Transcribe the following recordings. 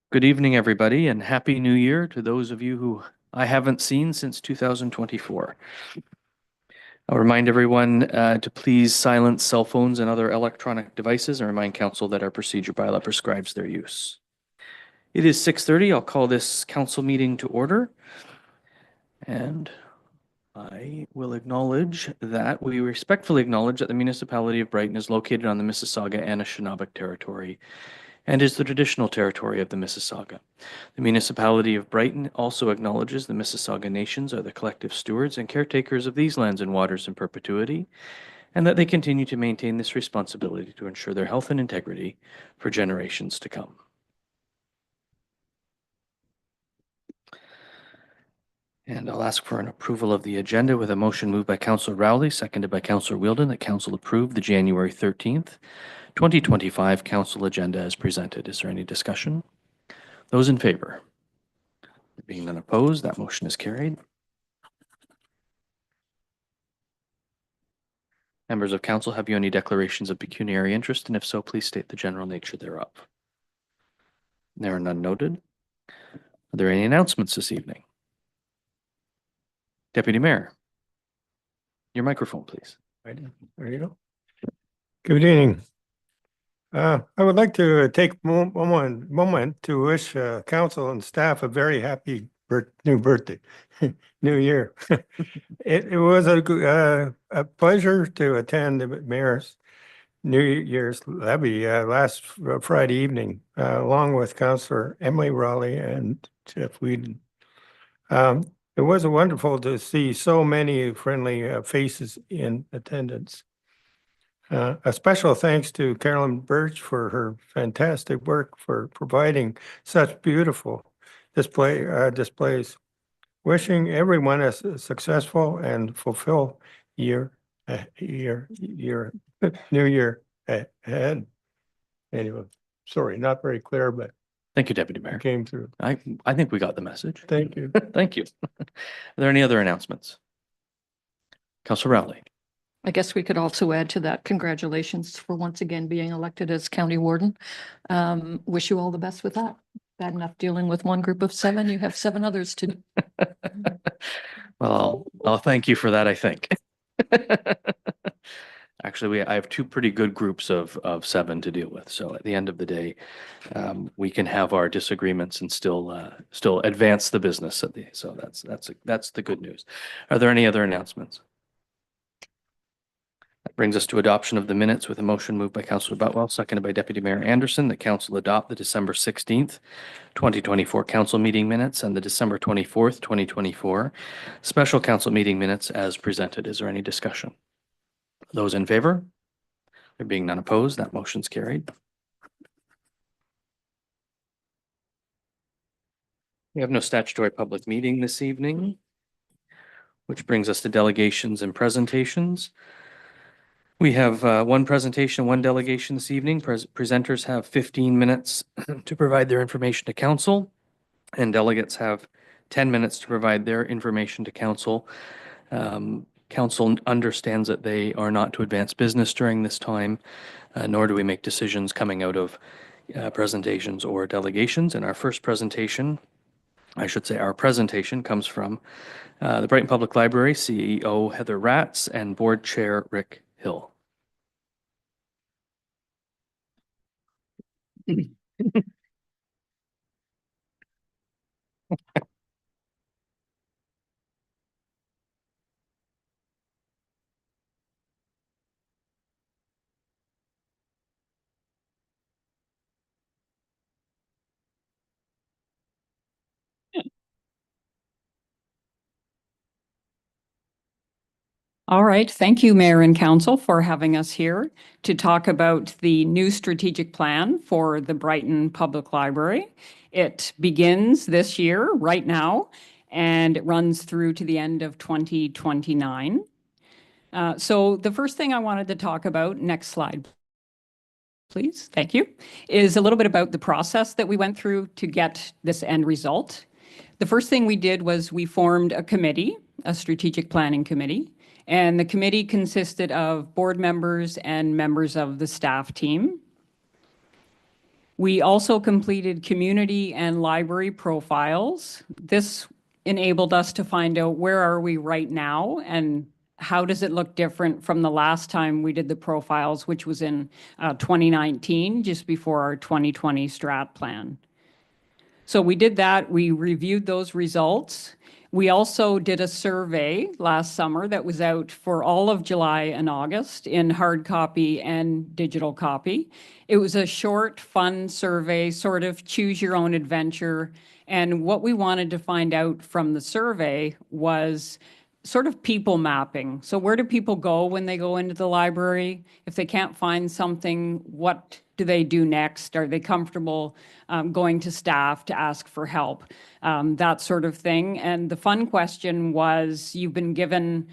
Good evening, everybody, and Happy New Year to those of you who I haven't seen since 2024. I'll remind everyone to please silence cell phones and other electronic devices and remind council that our procedure bylaw prescribes their use. It is 6:30. I'll call this council meeting to order. And I will acknowledge that we respectfully acknowledge that the municipality of Brighton is located on the Mississauga and Anishinaabe territory and is the traditional territory of the Mississauga. The municipality of Brighton also acknowledges the Mississauga nations are the collective stewards and caretakers of these lands and waters in perpetuity, and that they continue to maintain this responsibility to ensure their health and integrity for generations to come. And I'll ask for an approval of the agenda with a motion moved by Councillor Rowley, seconded by Councillor Wheeldon, that Council approve the January 13th, 2025 Council agenda as presented. Is there any discussion? Those in favor? There being none opposed, that motion is carried. Members of council, have you any declarations of pecuniary interest? And if so, please state the general nature thereof. There are none noted. Are there any announcements this evening? Deputy Mayor, your microphone, please. Right, there you go. Good evening. I would like to take a moment to wish council and staff a very happy new birthday, new year. It was a pleasure to attend the mayor's New Year's levy last Friday evening, along with Councillor Emily Rowley and Jeff Whedon. It was wonderful to see so many friendly faces in attendance. A special thanks to Carolyn Birch for her fantastic work for providing such beautiful displays. Wishing everyone a successful and fulfilled new year ahead. Anyway, sorry, not very clear, but Thank you, Deputy Mayor. came through. I think we got the message. Thank you. Thank you. Are there any other announcements? Councillor Rowley. I guess we could also add to that, congratulations for once again being elected as county warden. Wish you all the best with that. Bad enough dealing with one group of 7, you have 7 others to do. Well, I'll thank you for that, I think. Actually, I have 2 pretty good groups of 7 to deal with. So at the end of the day, we can have our disagreements and still advance the business. So that's the good news. Are there any other announcements? That brings us to adoption of the minutes with a motion moved by Councillor Butwell, seconded by Deputy Mayor Anderson, that council adopt the December 16th, 2024 council meeting minutes and the December 24th, 2024 special council meeting minutes as presented. Is there any discussion? Those in favor? There being none opposed, that motion's carried. We have no statutory public meeting this evening, which brings us to delegations and presentations. We have 1 presentation, 1 delegation this evening. Presenters have 15 minutes to provide their information to council, and delegates have 10 minutes to provide their information to council. Council understands that they are not to advance business during this time, nor do we make decisions coming out of presentations or delegations. And our first presentation, I should say our presentation, comes from the Brighton Public Library, CEO Heather Ratz and Board Chair Rick Hill. All right. Thank you, Mayor and Council, for having us here to talk about the new strategic plan for the Brighton Public Library. It begins this year, right now, and it runs through to the end of 2029. So the first thing I wanted to talk about, next slide, please, thank you, is a little bit about the process that we went through to get this end result. The first thing we did was we formed a committee, a strategic planning committee. And the committee consisted of board members and members of the staff team. We also completed community and library profiles. This enabled us to find out where are we right now and how does it look different from the last time we did the profiles, which was in 2019, just before our 2020 strat plan. So we did that. We reviewed those results. We also did a survey last summer that was out for all of July and August in hard copy and digital copy. It was a short, fun survey, sort of choose your own adventure. And what we wanted to find out from the survey was sort of people mapping. So where do people go when they go into the library? If they can't find something, what do they do next? Are they comfortable going to staff to ask for help? That sort of thing. And the fun question was, you've been given,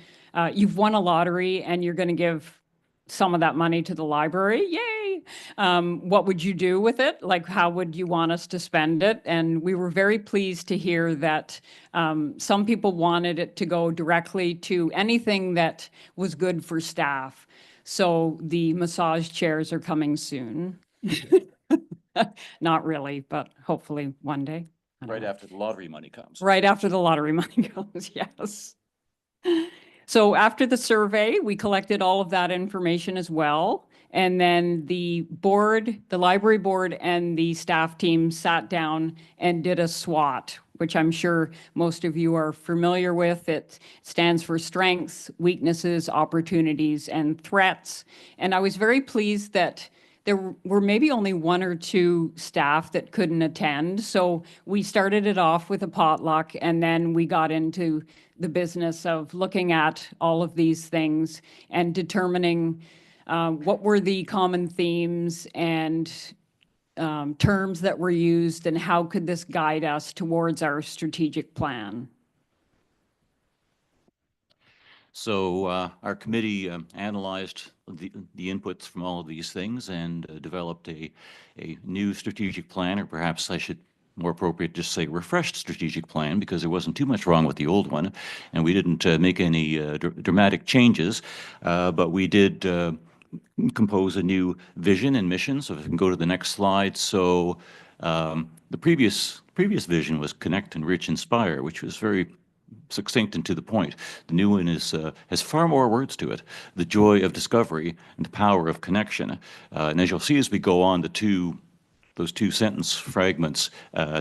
you've won a lottery and you're going to give some of that money to the library. Yay! What would you do with it? Like, how would you want us to spend it? And we were very pleased to hear that some people wanted it to go directly to anything that was good for staff. So the massage chairs are coming soon. Not really, but hopefully one day. Right after the lottery money comes. Right after the lottery money goes, yes. So after the survey, we collected all of that information as well. And then the board, the library board and the staff team sat down and did a SWOT, which I'm sure most of you are familiar with. It stands for strengths, weaknesses, opportunities, and threats. And I was very pleased that there were maybe only one or two staff that couldn't attend. So we started it off with a potluck, and then we got into the business of looking at all of these things and determining what were the common themes and terms that were used, and how could this guide us towards our strategic plan. So our committee analyzed the inputs from all of these things and developed a new strategic plan, or perhaps I should more appropriate just say refreshed strategic plan, because there wasn't too much wrong with the old one, and we didn't make any dramatic changes, but we did compose a new vision and mission. So if we can go to the next slide. So the previous vision was connect, enrich, inspire, which was very succinct and to the point. The new one is has far more words to it. The joy of discovery and the power of connection. And as you'll see as we go on, those two sentence fragments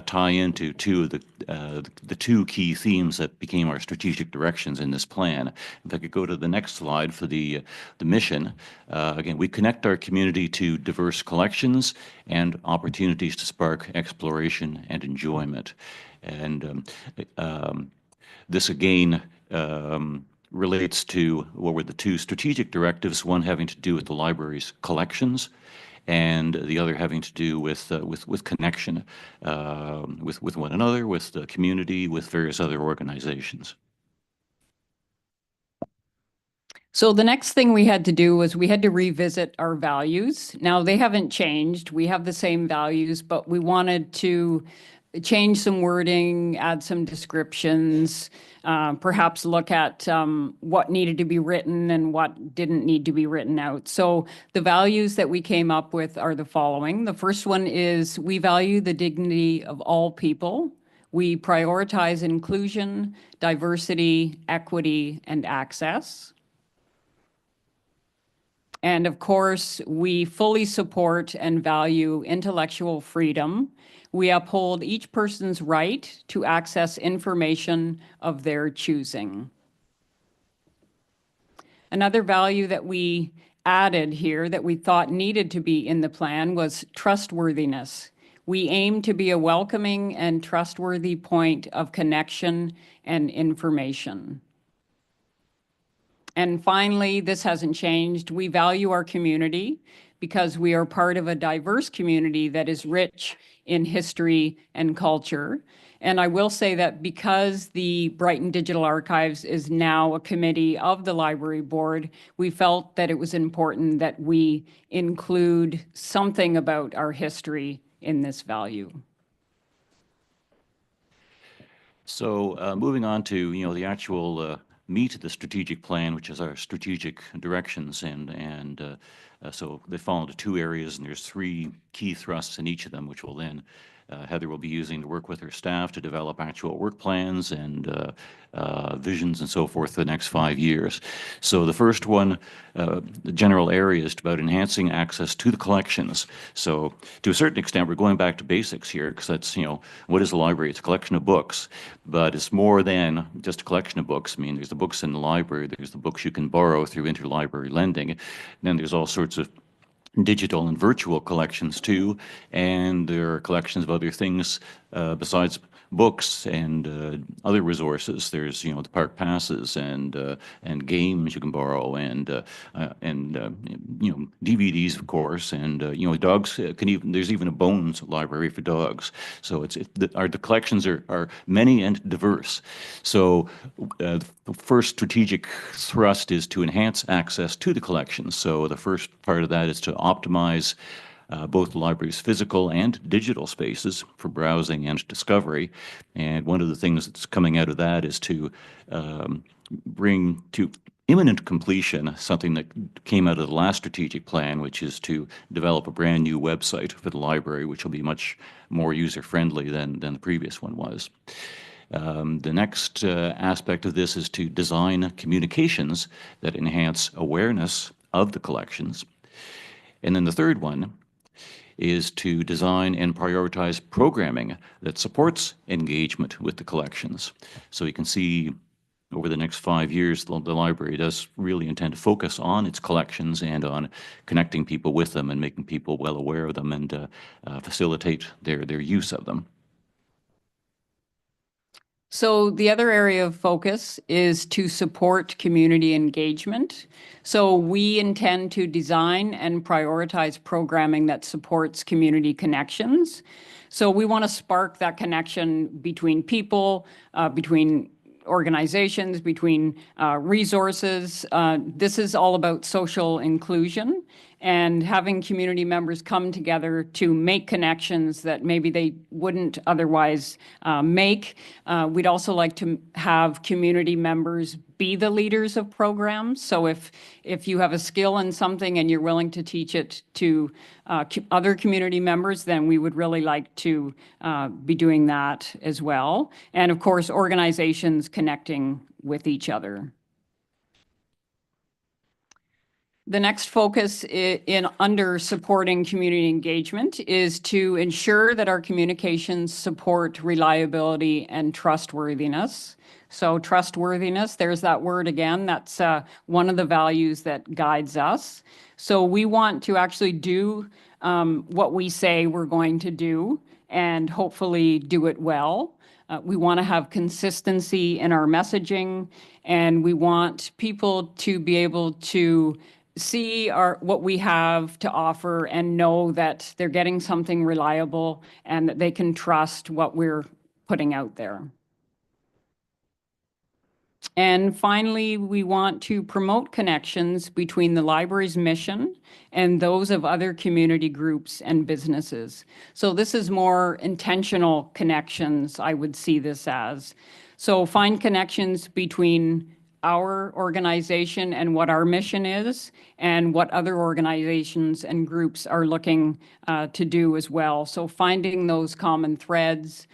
tie into two of the two key themes that became our strategic directions in this plan. If I could go to the next slide for the mission. Again, we connect our community to diverse collections and opportunities to spark exploration and enjoyment. And this again relates to what were the two strategic directives, one having to do with the library's collections, and the other having to do with connection with one another, with the community, with various other organizations. So the next thing we had to do was we had to revisit our values. Now, they haven't changed. We have the same values, but we wanted to change some wording, add some descriptions, perhaps look at what needed to be written and what didn't need to be written out. So the values that we came up with are the following. The first one is we value the dignity of all people. We prioritize inclusion, diversity, equity, and access. And of course, we fully support and value intellectual freedom. We uphold each person's right to access information of their choosing. Another value that we added here that we thought needed to be in the plan was trustworthiness. We aim to be a welcoming and trustworthy point of connection and information. And finally, this hasn't changed. We value our community because we are part of a diverse community that is rich in history and culture. And I will say that because the Brighton Digital Archives is now a committee of the library board, we felt that it was important that we include something about our history in this value. So moving on to the actual meet the strategic plan, which is our strategic directions. So they fall into two areas, and there's three key thrusts in each of them, which will then Heather will be using to work with her staff to develop actual work plans and visions and so forth for the next 5 years. So the first one, the general area, is about enhancing access to the collections. So to a certain extent, we're going back to basics here, because that's, what is a library? It's a collection of books, but it's more than just a collection of books. I mean, there's the books in the library, there's the books you can borrow through interlibrary lending, and then there's all sorts of digital and virtual collections too, and there are collections of other things besides books and other resources. There's the park passes and games you can borrow and DVDs, of course, and dogs can even, there's even a bones library for dogs. So the collections are many and diverse. So the first strategic thrust is to enhance access to the collections. So the first part of that is to optimize both the library's physical and digital spaces for browsing and discovery. And one of the things that's coming out of that is to bring to imminent completion something that came out of the last strategic plan, which is to develop a brand new website for the library, which will be much more user-friendly than the previous one was. The next aspect of this is to design communications that enhance awareness of the collections. And then the third one is to design and prioritize programming that supports engagement with the collections. So you can see over the next 5 years, the library does really intend to focus on its collections and on connecting people with them and making people well aware of them and facilitate their use of them. So the other area of focus is to support community engagement. So we intend to design and prioritize programming that supports community connections. So we want to spark that connection between people, between organizations, between resources. This is all about social inclusion and having community members come together to make connections that maybe they wouldn't otherwise make. We'd also like to have community members be the leaders of programs. So if you have a skill in something and you're willing to teach it to other community members, then we would really like to be doing that as well. And of course, organizations connecting with each other. The next focus under supporting community engagement is to ensure that our communications support reliability and trustworthiness. So trustworthiness, there's that word again, that's one of the values that guides us. So we want to actually do what we say we're going to do and hopefully do it well. We want to have consistency in our messaging, and we want people to be able to see what we have to offer and know that they're getting something reliable and that they can trust what we're putting out there. And finally, we want to promote connections between the library's mission and those of other community groups and businesses. So this is more intentional connections, I would see this as. So find connections between our organization and what our mission is, and what other organizations and groups are looking to do as well. So finding those common threads,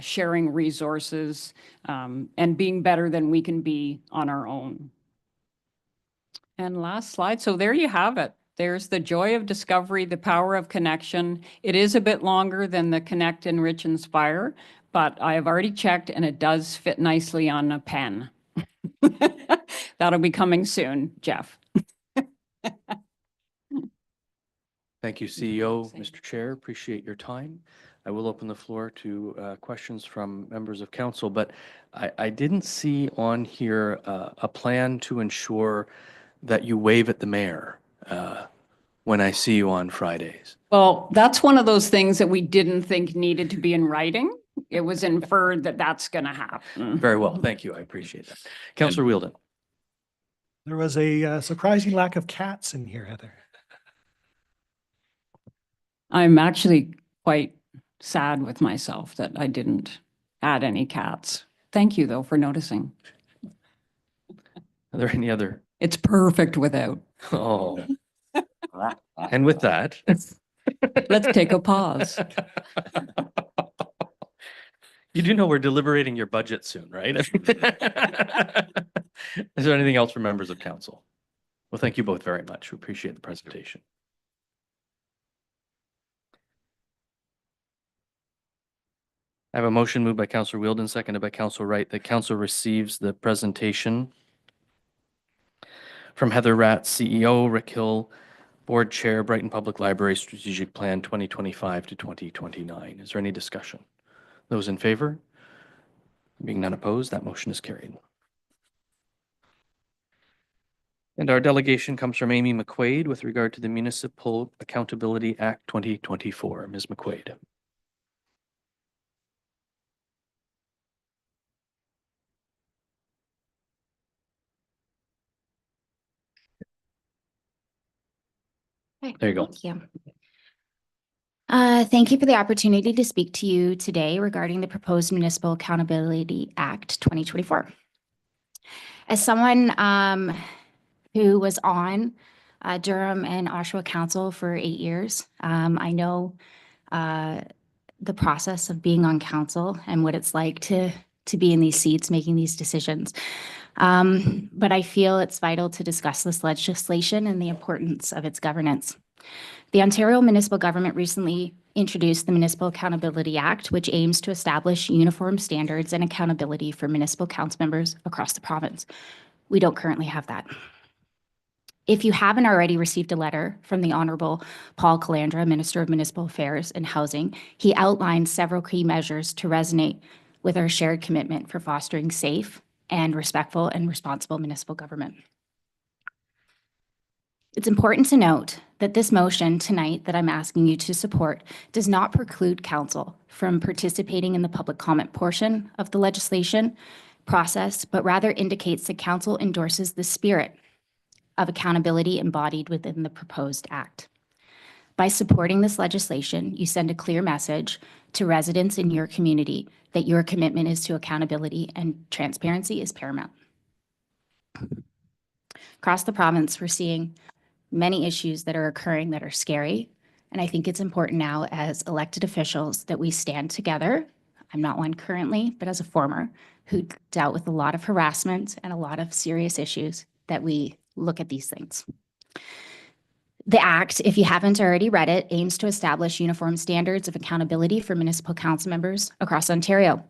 sharing resources, and being better than we can be on our own. And last slide. So there you have it. There's the joy of discovery, the power of connection. It is a bit longer than the Connect, Enrich, Inspire, but I have already checked and it does fit nicely on a pen. That'll be coming soon, Jeff. Thank you, CEO. Mr. Chair, appreciate your time. I will open the floor to questions from members of council, but I didn't see on here a plan to ensure that you wave at the mayor when I see you on Fridays. Well, that's one of those things that we didn't think needed to be in writing. It was inferred that that's going to happen. Very well, thank you. I appreciate that. Councillor Wheeldon. There was a surprising lack of cats in here, Heather. I'm actually quite sad with myself that I didn't add any cats. Thank you, though, for noticing. Are there any other? It's perfect without. Oh. And with that. Let's take a pause. You do know we're deliberating your budget soon, right? Is there anything else for members of council? Well, thank you both very much. We appreciate the presentation. I have a motion moved by Councillor Wheeldon, seconded by Councillor Wright, that council receives the presentation from Heather Ratt, CEO, Rick Hill, Board Chair, Brighton Public Library Strategic Plan 2025 to 2029. Is there any discussion? Those in favor? Being none opposed, that motion is carried. And our delegation comes from Amy McQuaid with regard to the Municipal Accountability Act 2024. Ms. McQuaid. Okay, There you go. Thank you. Thank you for the opportunity to speak to you today regarding the proposed Municipal Accountability Act 2024. As someone who was on Durham and Oshawa Council for 8 years, I know the process of being on council and what it's like to be in these seats making these decisions. But I feel it's vital to discuss this legislation and the importance of its governance. The Ontario Municipal Government recently introduced the Municipal Accountability Act, which aims to establish uniform standards and accountability for municipal council members across the province. We don't currently have that. If you haven't already received a letter from the Honourable Paul Calandra, Minister of Municipal Affairs and Housing, he outlined several key measures to resonate with our shared commitment for fostering safe and respectful and responsible municipal government. It's important to note that this motion tonight that I'm asking you to support does not preclude council from participating in the public comment portion of the legislation process, but rather indicates that council endorses the spirit of accountability embodied within the proposed act. By supporting this legislation, you send a clear message to residents in your community that your commitment is to accountability and transparency is paramount. Across the province, we're seeing many issues that are occurring that are scary. And I think it's important now as elected officials that we stand together. I'm not one currently, but as a former who dealt with a lot of harassment and a lot of serious issues, that we look at these things. The Act, if you haven't already read it, aims to establish uniform standards of accountability for municipal council members across Ontario.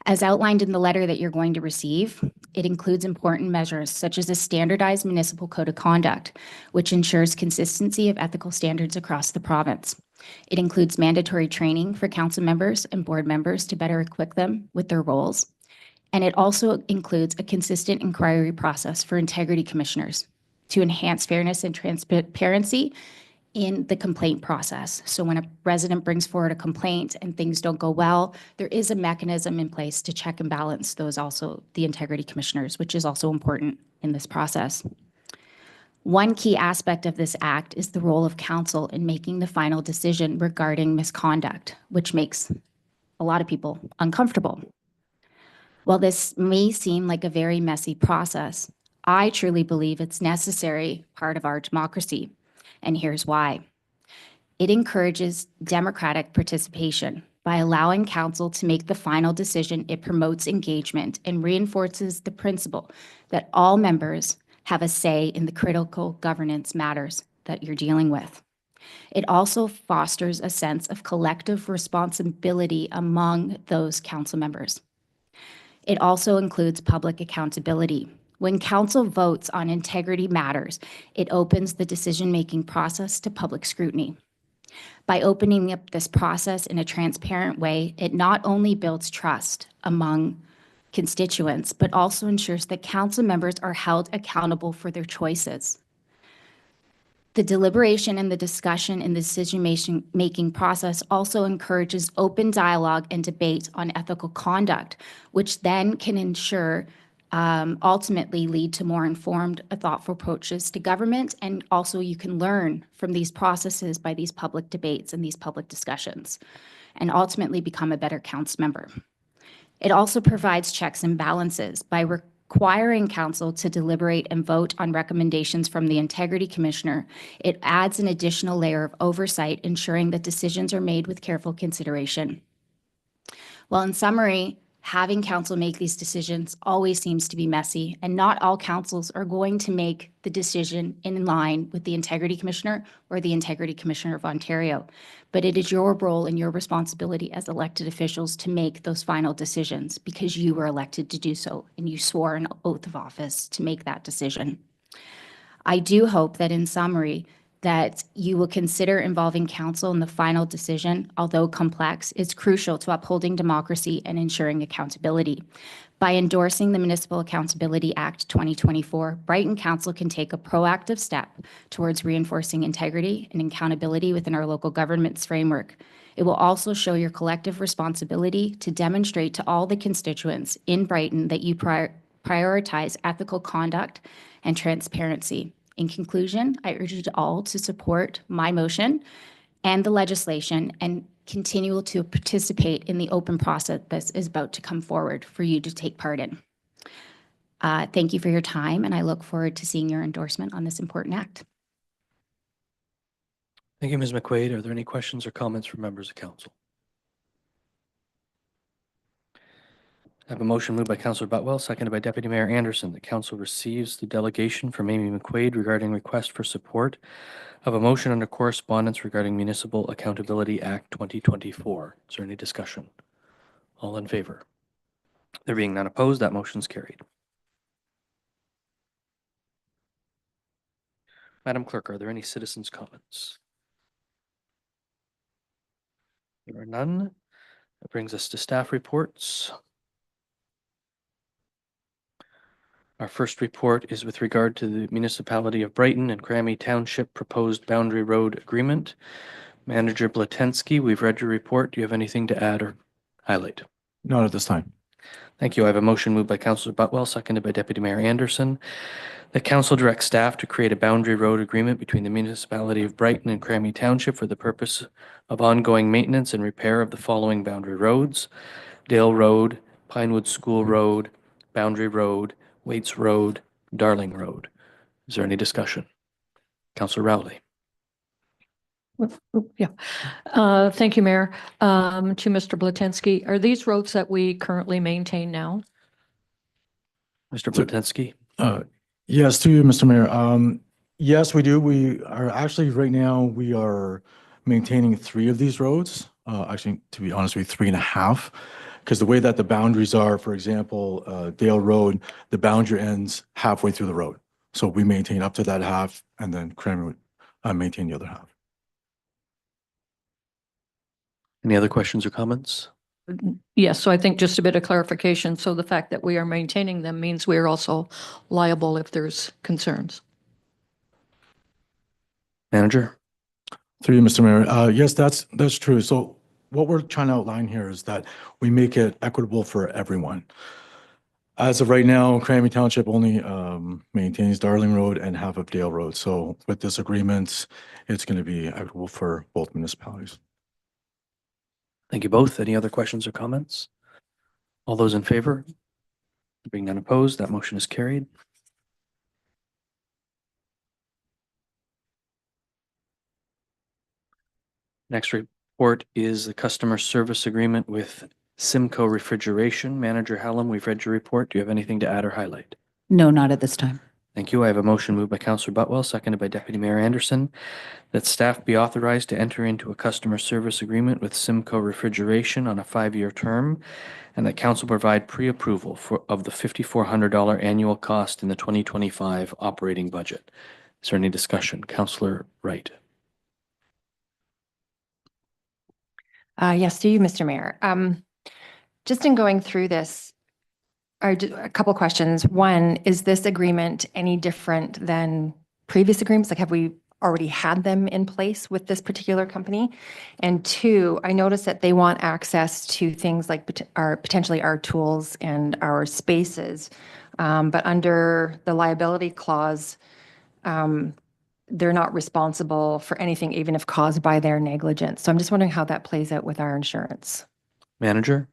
As outlined in the letter that you're going to receive, it includes important measures such as a standardized municipal code of conduct, which ensures consistency of ethical standards across the province. It includes mandatory training for council members and board members to better equip them with their roles. And it also includes a consistent inquiry process for integrity commissioners to enhance fairness and transparency in the complaint process. So when a resident brings forward a complaint and things don't go well, there is a mechanism in place to check and balance those also, the integrity commissioners, which is also important in this process. One key aspect of this act is the role of council in making the final decision regarding misconduct, which makes a lot of people uncomfortable. While this may seem like a very messy process, I truly believe it's necessary part of our democracy. And here's why. It encourages democratic participation. By allowing council to make the final decision, it promotes engagement and reinforces the principle that all members have a say in the critical governance matters that you're dealing with. It also fosters a sense of collective responsibility among those council members. It also includes public accountability. When council votes on integrity matters, it opens the decision-making process to public scrutiny. By opening up this process in a transparent way, it not only builds trust among constituents, but also ensures that council members are held accountable for their choices. The deliberation and the discussion in the decision-making process also encourages open dialogue and debate on ethical conduct, which then can ensure ultimately lead to more informed, thoughtful approaches to government. And also you can learn from these processes by these public debates and these public discussions, and ultimately become a better council member. It also provides checks and balances by requiring council to deliberate and vote on recommendations from the Integrity Commissioner, it adds an additional layer of oversight, ensuring that decisions are made with careful consideration. Well, in summary, having council make these decisions always seems to be messy, and not all councils are going to make the decision in line with the Integrity Commissioner or the Integrity Commissioner of Ontario. But it is your role and your responsibility as elected officials to make those final decisions because you were elected to do so and you swore an oath of office to make that decision. I do hope that in summary, that you will consider involving council in the final decision, although complex, is crucial to upholding democracy and ensuring accountability. By endorsing the Municipal Accountability Act 2024, Brighton Council can take a proactive step towards reinforcing integrity and accountability within our local government's framework. It will also show your collective responsibility to demonstrate to all the constituents in Brighton that you prioritize ethical conduct and transparency. In conclusion, I urge you all to support my motion and the legislation and continue to participate in the open process that is about to come forward for you to take part in. Thank you for your time, and I look forward to seeing your endorsement on this important act. Thank you, Ms. McQuaid. Are there any questions or comments from members of council? I have a motion moved by Councillor Butwell, seconded by Deputy Mayor Anderson, that council receives the delegation from Amy McQuaid regarding request for support of a motion under correspondence regarding Municipal Accountability Act 2024. Is there any discussion? All in favor? There being none opposed, that motion is carried. Madam Clerk, are there any citizens' comments? There are none. That brings us to staff reports. Our first report is with regard to the Municipality of Brighton and Crammy Township proposed boundary road agreement. Manager Blatensky, we've read your report. Do you have anything to add or highlight? Not at this time. Thank you. I have a motion moved by Councillor Butwell, seconded by Deputy Mayor Anderson, that council directs staff to create a boundary road agreement between the Municipality of Brighton and Crammy Township for the purpose of ongoing maintenance and repair of the following boundary roads: Dale Road, Pinewood School Road, Boundary Road, Waits Road, Darling Road. Is there any discussion? Councillor Rowley. Yeah. Thank you, Mayor. To Mr. Blatensky, are these roads that we currently maintain now? Mr. Blatensky. Yes, to you, Mr. Mayor. Yes, we do. We are actually right now, we are maintaining 3 of these roads. Actually, to be honest with you, 3.5. Because the way that the boundaries are, for example, Dale Road, the boundary ends halfway through the road. So we maintain up to that half, and then Crammy would maintain the other half. Any other questions or comments? Yes, so I think just a bit of clarification. So the fact that we are maintaining them means we are also liable if there's concerns. Manager? Through you, Mr. Mayor. Yes, that's true. So what we're trying to outline here is that we make it equitable for everyone. As of right now, Crammy Township only maintains Darling Road and half of Dale Road. So with this agreement, it's going to be equitable for both municipalities. Thank you both. Any other questions or comments? All those in favor? Being none opposed, that motion is carried. Next report is the customer service agreement with Simcoe Refrigeration. Manager Hallam, we've read your report. Do you have anything to add or highlight? No, not at this time. Thank you. I have a motion moved by Councillor Butwell, seconded by Deputy Mayor Anderson, that staff be authorized to enter into a customer service agreement with Simcoe Refrigeration on a 5-year term, and that council provide pre-approval of the $5,400 annual cost in the 2025 operating budget. Is there any discussion? Councillor Wright. Yes, to you, Mr. Mayor. Just in going through this, a couple questions. One, is this agreement any different than previous agreements? Like, have we already had them in place with this particular company? And 2, I noticed that they want access to things like potentially our tools and our spaces, but under the liability clause, they're not responsible for anything, even if caused by their negligence. So I'm just wondering how that plays out with our insurance. Manager?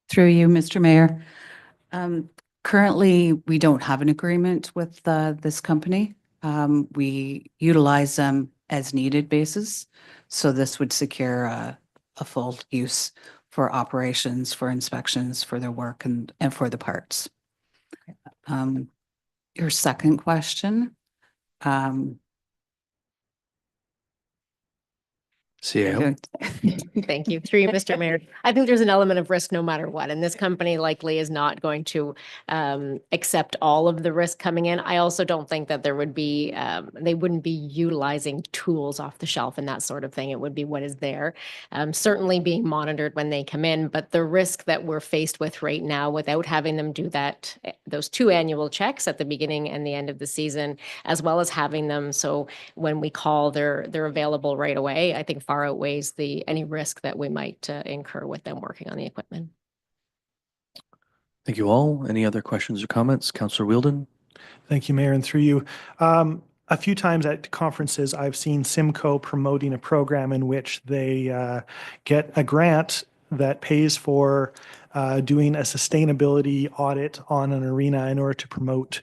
Through you, Mr. Mayor. Currently, we don't have an agreement with this company. We utilize them as needed basis. So this would secure a full use for operations, for inspections, for their work and for the parts. Your second question. CAO. Thank you. Through you, Mr. Mayor. I think there's an element of risk no matter what, and this company likely is not going to accept all of the risk coming in. I also don't think that there would be, they wouldn't be utilizing tools off the shelf and that sort of thing. It would be what is there. Certainly being monitored when they come in, but the risk that we're faced with right now without having them do that, those 2 annual checks at the beginning and the end of the season, as well as having them so when we call, they're available right away, I think far outweighs any risk that we might incur with them working on the equipment. Thank you all. Any other questions or comments? Councillor Wheeldon? Thank you, Mayor, and through you. A few times at conferences, I've seen Simcoe promoting a program in which they get a grant that pays for doing a sustainability audit on an arena in order to promote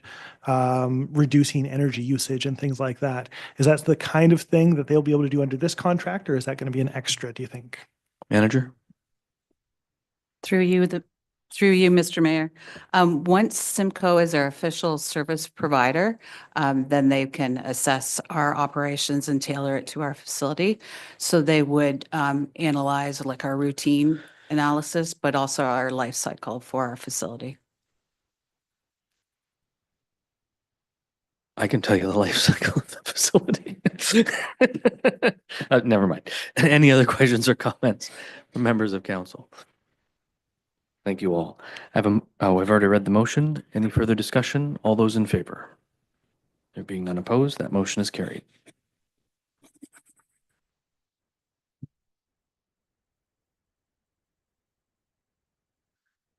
reducing energy usage and things like that. Is that the kind of thing that they'll be able to do under this contract, or is that going to be an extra, do you think? Manager? Through you, Mr. Mayor. Once Simcoe is our official service provider, then they can assess our operations and tailor it to our facility. So they would analyze like our routine analysis, but also our life cycle for our facility. I can tell you the life cycle of the facility. Never mind. Any other questions or comments from members of council? Thank you all. I've already read the motion. Any further discussion? All those in favor? There being none opposed, that motion is carried.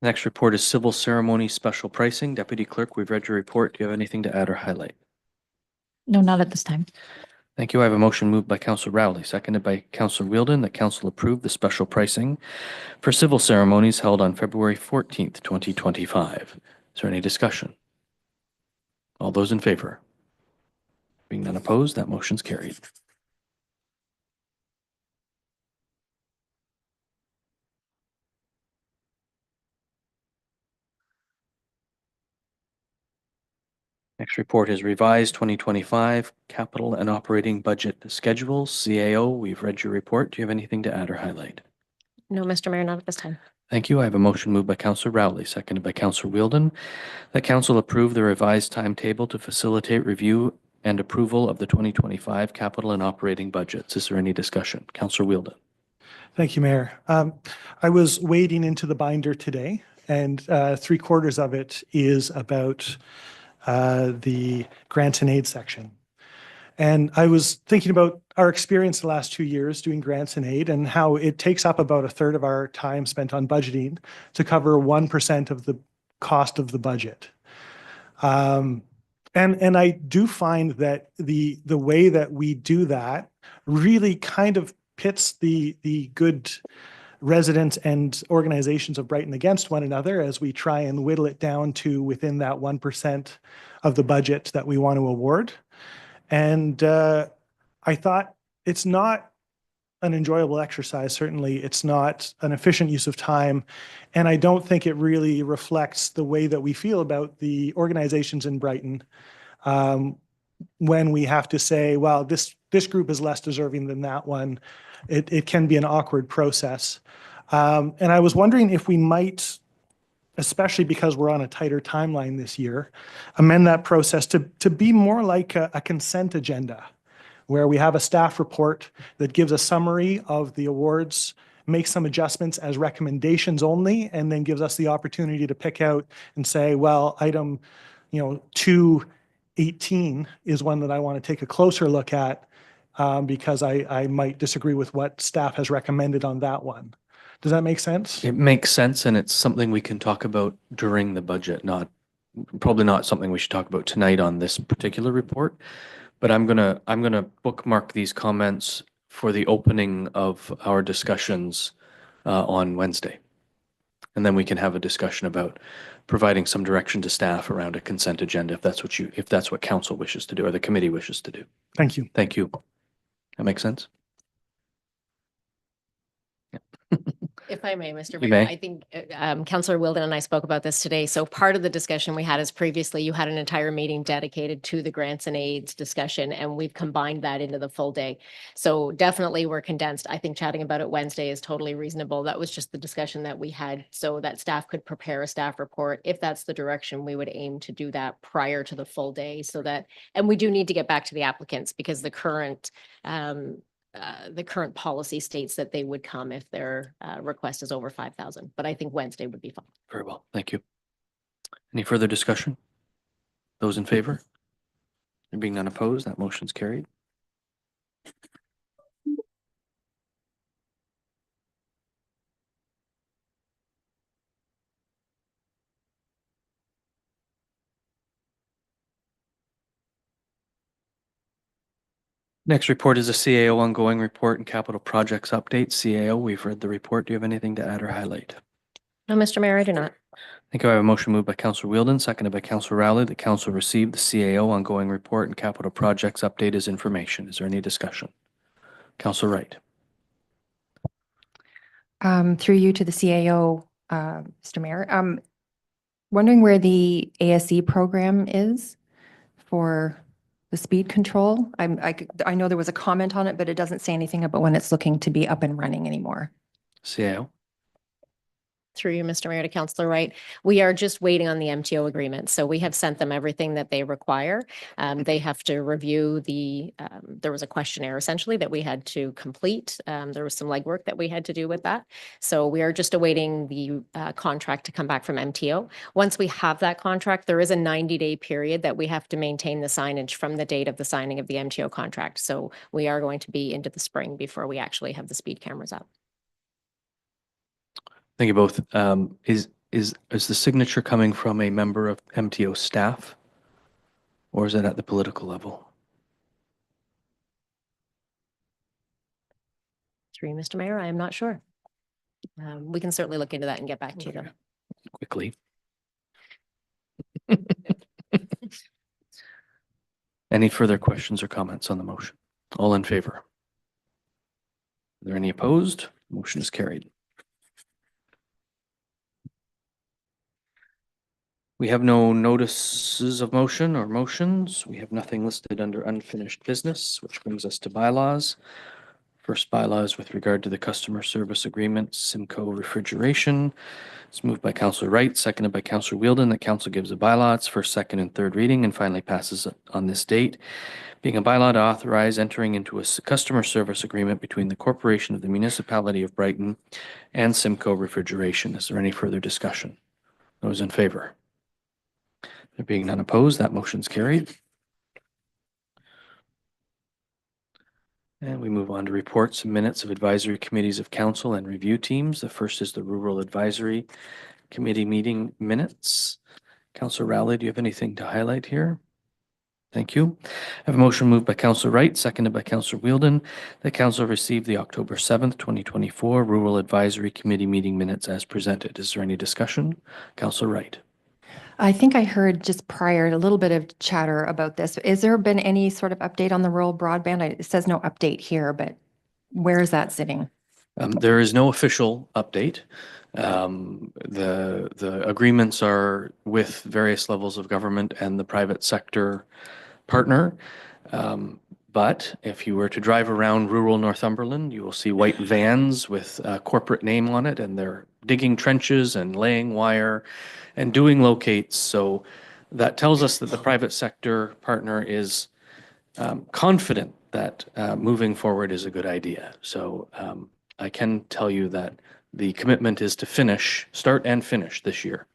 Next report is civil ceremony special pricing. Deputy Clerk, we've read your report. Do you have anything to add or highlight? No, not at this time. Thank you. I have a motion moved by Councillor Rowley, seconded by Councillor Wheeldon, that council approve the special pricing for civil ceremonies held on February 14th, 2025. Is there any discussion? All those in favor? Being none opposed, that motion's carried. Next report is revised 2025 capital and operating budget schedules, CAO. We've read your report. Do you have anything to add or highlight? No, Mr. Mayor, not at this time. Thank you. I have a motion moved by Councillor Rowley, seconded by Councillor Wheeldon, that council approve the revised timetable to facilitate review and approval of the 2025 capital and operating budgets. Is there any discussion? Councillor Wheeldon. Thank you, Mayor. I was wading into the binder today, and 3/4 of it is about the grants and aid section. And I was thinking about our experience the last 2 years doing grants and aid and how it takes up about 1/3 of our time spent on budgeting to cover 1% of the cost of the budget. And I do find that the way that we do that really kind of pits the good residents and organizations of Brighton against one another as we try and whittle it down to within that 1% of the budget that we want to award. And I thought it's not an enjoyable exercise. Certainly, it's not an efficient use of time. And I don't think it really reflects the way that we feel about the organizations in Brighton when we have to say, well, this group is less deserving than that one. It can be an awkward process. And I was wondering if we might, especially because we're on a tighter timeline this year, amend that process to be more like a consent agenda, where we have a staff report that gives a summary of the awards, makes some adjustments as recommendations only, and then gives us the opportunity to pick out and say, well, item 218 is one that I want to take a closer look at because I might disagree with what staff has recommended on that one. Does that make sense? It makes sense, and it's something we can talk about during the budget, probably not something we should talk about tonight on this particular report. But I'm gonna bookmark these comments for the opening of our discussions on Wednesday. And then we can have a discussion about providing some direction to staff around a consent agenda if that's what council wishes to do or the committee wishes to do. Thank you. Thank you. That makes sense? If I may, Mr. You Mayor, may. I think Councillor Wilden and I spoke about this today. So part of the discussion we had is previously you had an entire meeting dedicated to the grants and aids discussion, and we've combined that into the full day. So definitely we're condensed. I think chatting about it Wednesday is totally reasonable. That was just the discussion that we had so that staff could prepare a staff report. If that's the direction, we would aim to do that prior to the full day so that, and we do need to get back to the applicants because the current policy states that they would come if their request is over 5,000, but I think Wednesday would be fine. Very well. Thank you. Any further discussion? Those in favor? There being none opposed, that motion's carried. Next report is a CAO ongoing report and capital projects update. CAO, we've read the report. Do you have anything to add or highlight? No, Mr. Mayor, I do not. Thank you. I have a motion moved by Councillor Wheeldon, seconded by Councillor Rowley. The council received the CAO ongoing report and capital projects update as information. Is there any discussion? Councillor Wright. Through you to the CAO, Mr. Mayor, wondering where the ASE program is for the speed control. I know there was a comment on it, but it doesn't say anything about when it's looking to be up and running anymore. CAO. Through you, Mr. Mayor, to Councillor Wright. We are just waiting on the MTO agreement. So we have sent them everything that they require. They have to review there was a questionnaire essentially that we had to complete. There was some legwork that we had to do with that. So we are just awaiting the contract to come back from MTO. Once we have that contract, there is a 90-day period that we have to maintain the signage from the date of the signing of the MTO contract. So we are going to be into the spring before we actually have the speed cameras up. Thank you both. Is the signature coming from a member of MTO staff, or is it at the political level? Through you, Mr. Mayor, I am not sure. We can certainly look into that and get back to you though. Quickly. Any further questions or comments on the motion? All in favor? Are there any opposed? Motion is carried. We have no notices of motion or motions. We have nothing listed under unfinished business, which brings us to bylaws. First bylaw is with regard to the customer service agreement, Simcoe Refrigeration. It's moved by Councillor Wright, seconded by Councillor Wheeldon. The council gives a bylaw. It's first, second, and third reading and finally passes on this date. Being a bylaw to authorize entering into a customer service agreement between the corporation of the municipality of Brighton and Simcoe Refrigeration. Is there any further discussion? Those in favor? There being none opposed, that motion's carried. And we move on to reports and minutes of advisory committees of council and review teams. The first is the Rural Advisory Committee meeting minutes. Councillor Rowley, do you have anything to highlight here? Thank you. I have a motion moved by Councillor Wright, seconded by Councillor Wheeldon, that council received the October 7th, 2024 Rural Advisory Committee meeting minutes as presented. Is there any discussion? Councillor Wright. I think I heard just prior a little bit of chatter about this. Has there been any sort of update on the rural broadband? It says no update here, but where is that sitting? There is no official update. The agreements are with various levels of government and the private sector partner. But if you were to drive around rural Northumberland, you will see white vans with a corporate name on it, and they're digging trenches and laying wire and doing locates. So that tells us that the private sector partner is confident that moving forward is a good idea. So I can tell you that the commitment is to start and finish this year.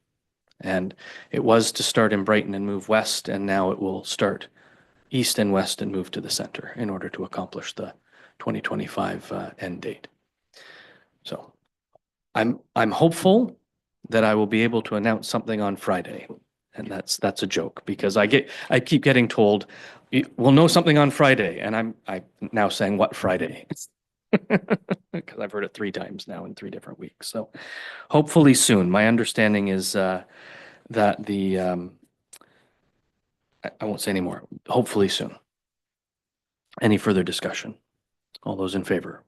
And it was to start in Brighton and move west, and now it will start east and west and move to the center in order to accomplish the 2025 end date. So I'm hopeful that I will be able to announce something on Friday. And that's a joke because I keep getting told we'll know something on Friday, and I'm now saying what Friday. Because I've heard it 3 times now in 3 different weeks. So hopefully soon. My understanding is that the, I won't say any more. Hopefully soon. Any further discussion? All those in favor?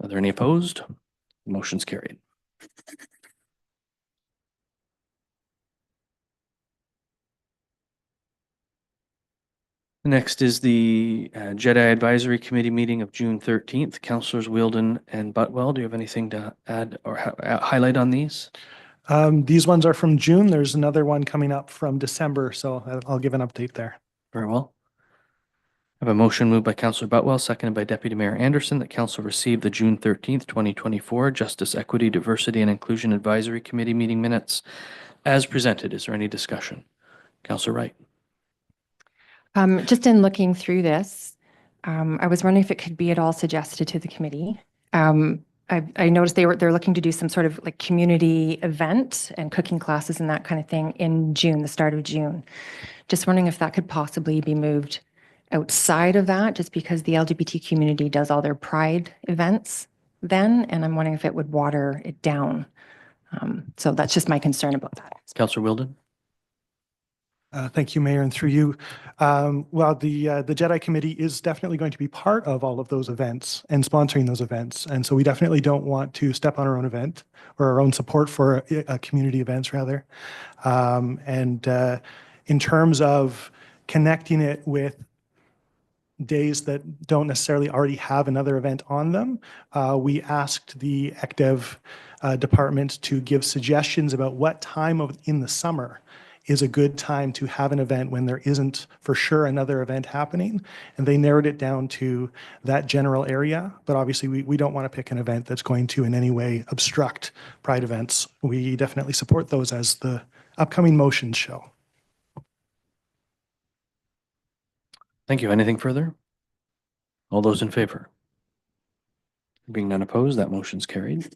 Are there any opposed? Motion's carried. Next is the JEDI Advisory Committee meeting of June 13th. Councilors Wheeldon and Butwell, do you have anything to add or highlight on these? These ones are from June. There's another one coming up from December, so I'll give an update there. Very well. I have a motion moved by Councilor Butwell, seconded by Deputy Mayor Anderson, that Council receive the June 13th, 2024 Justice, Equity, Diversity and Inclusion Advisory Committee meeting minutes as presented. Is there any discussion? Councilor Wright. Just in looking through this, I was wondering if it could be at all suggested to the committee. I noticed they're looking to do some sort of like community event and cooking classes and that kind of thing in June, the start of June. Just wondering if that could possibly be moved outside of that, just because the LGBT community does all their pride events then, and I'm wondering if it would water it down. So that's just my concern about that. Councilor Wheeldon. Thank you, Mayor, and through you. Well, the JEDI Committee is definitely going to be part of all of those events and sponsoring those events. And so we definitely don't want to step on our own event or our own support for community events, rather. In terms of connecting it with days that don't necessarily already have another event on them, we asked the ECDEV department to give suggestions about what time in the summer is a good time to have an event when there isn't for sure another event happening. And they narrowed it down to that general area. But obviously we don't want to pick an event that's going to in any way obstruct Pride events. We definitely support those as the upcoming motions show. Thank you. Anything further? All those in favor? Being none opposed, that motion's carried.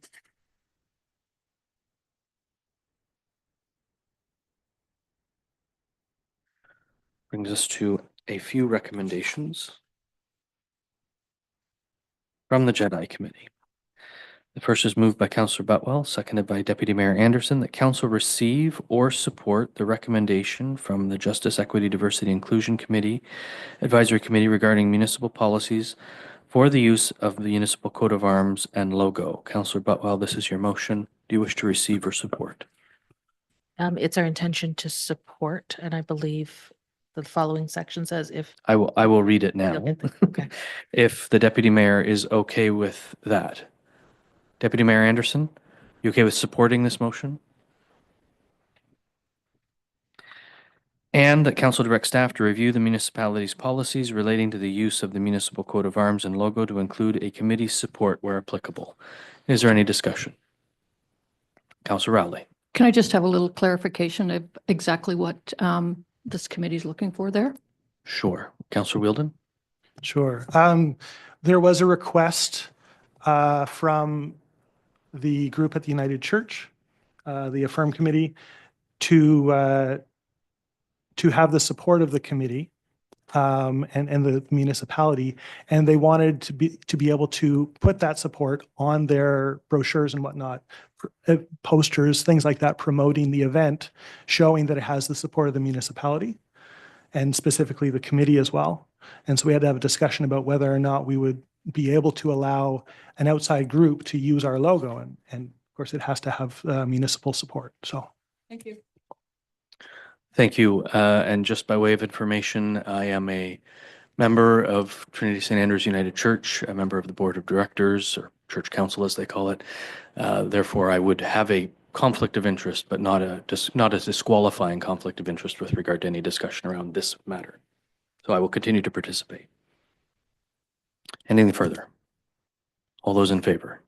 Brings us to a few recommendations from the JEDI Committee. The first is moved by Councilor Butwell, seconded by Deputy Mayor Anderson, that Council receive or support the recommendation from the Justice, Equity, Diversity, Inclusion Committee, Advisory Committee regarding municipal policies for the use of the municipal coat of arms and logo. Councilor Butwell, this is your motion. Do you wish to receive or support? It's our intention to support, and I believe the following section says if. I will read it now. Okay. If the Deputy Mayor is okay with that. Deputy Mayor Anderson, you okay with supporting this motion? And that Council direct staff to review the municipality's policies relating to the use of the municipal coat of arms and logo to include a committee support where applicable. Is there any discussion? Councilor Rowley. Can I just have a little clarification of exactly what this committee is looking for there? Sure. Councilor Wheeldon. Sure. There was a request from the group at the United Church, the Affirm Committee, to have the support of the committee and the municipality, and they wanted to be able to put that support on their brochures and whatnot, posters, things like that, promoting the event, showing that it has the support of the municipality and specifically the committee as well. And so we had to have a discussion about whether or not we would be able to allow an outside group to use our logo. And of course, it has to have municipal support. So. Thank you. Thank you. And just by way of information, I am a member of Trinity St. Andrews United Church, a member of the board of directors or church council as they call it. Therefore, I would have a conflict of interest, but not a disqualifying conflict of interest with regard to any discussion around this matter. So I will continue to participate. Anything further? All those in favor?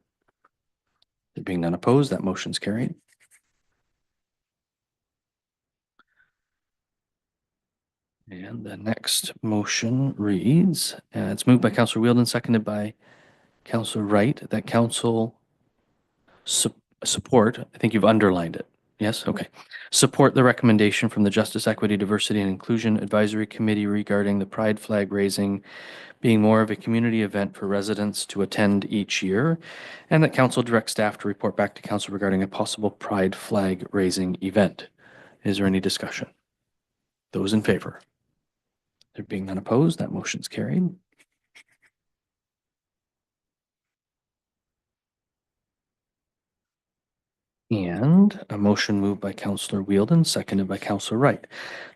There being none opposed, that motion's carried. And the next motion reads, it's moved by Councilor Wheeldon, seconded by Councilor Wright, that Council support, I think you've underlined it, Yes, okay. Support the recommendation from the Justice, Equity, Diversity, and Inclusion Advisory Committee regarding the pride flag raising being more of a community event for residents to attend each year, and that council direct staff to report back to council regarding a possible pride flag raising event. Is there any discussion? Those in favor? There being none opposed, that motion's carried. And a motion moved by Councillor Wheeldon, seconded by Councillor Wright,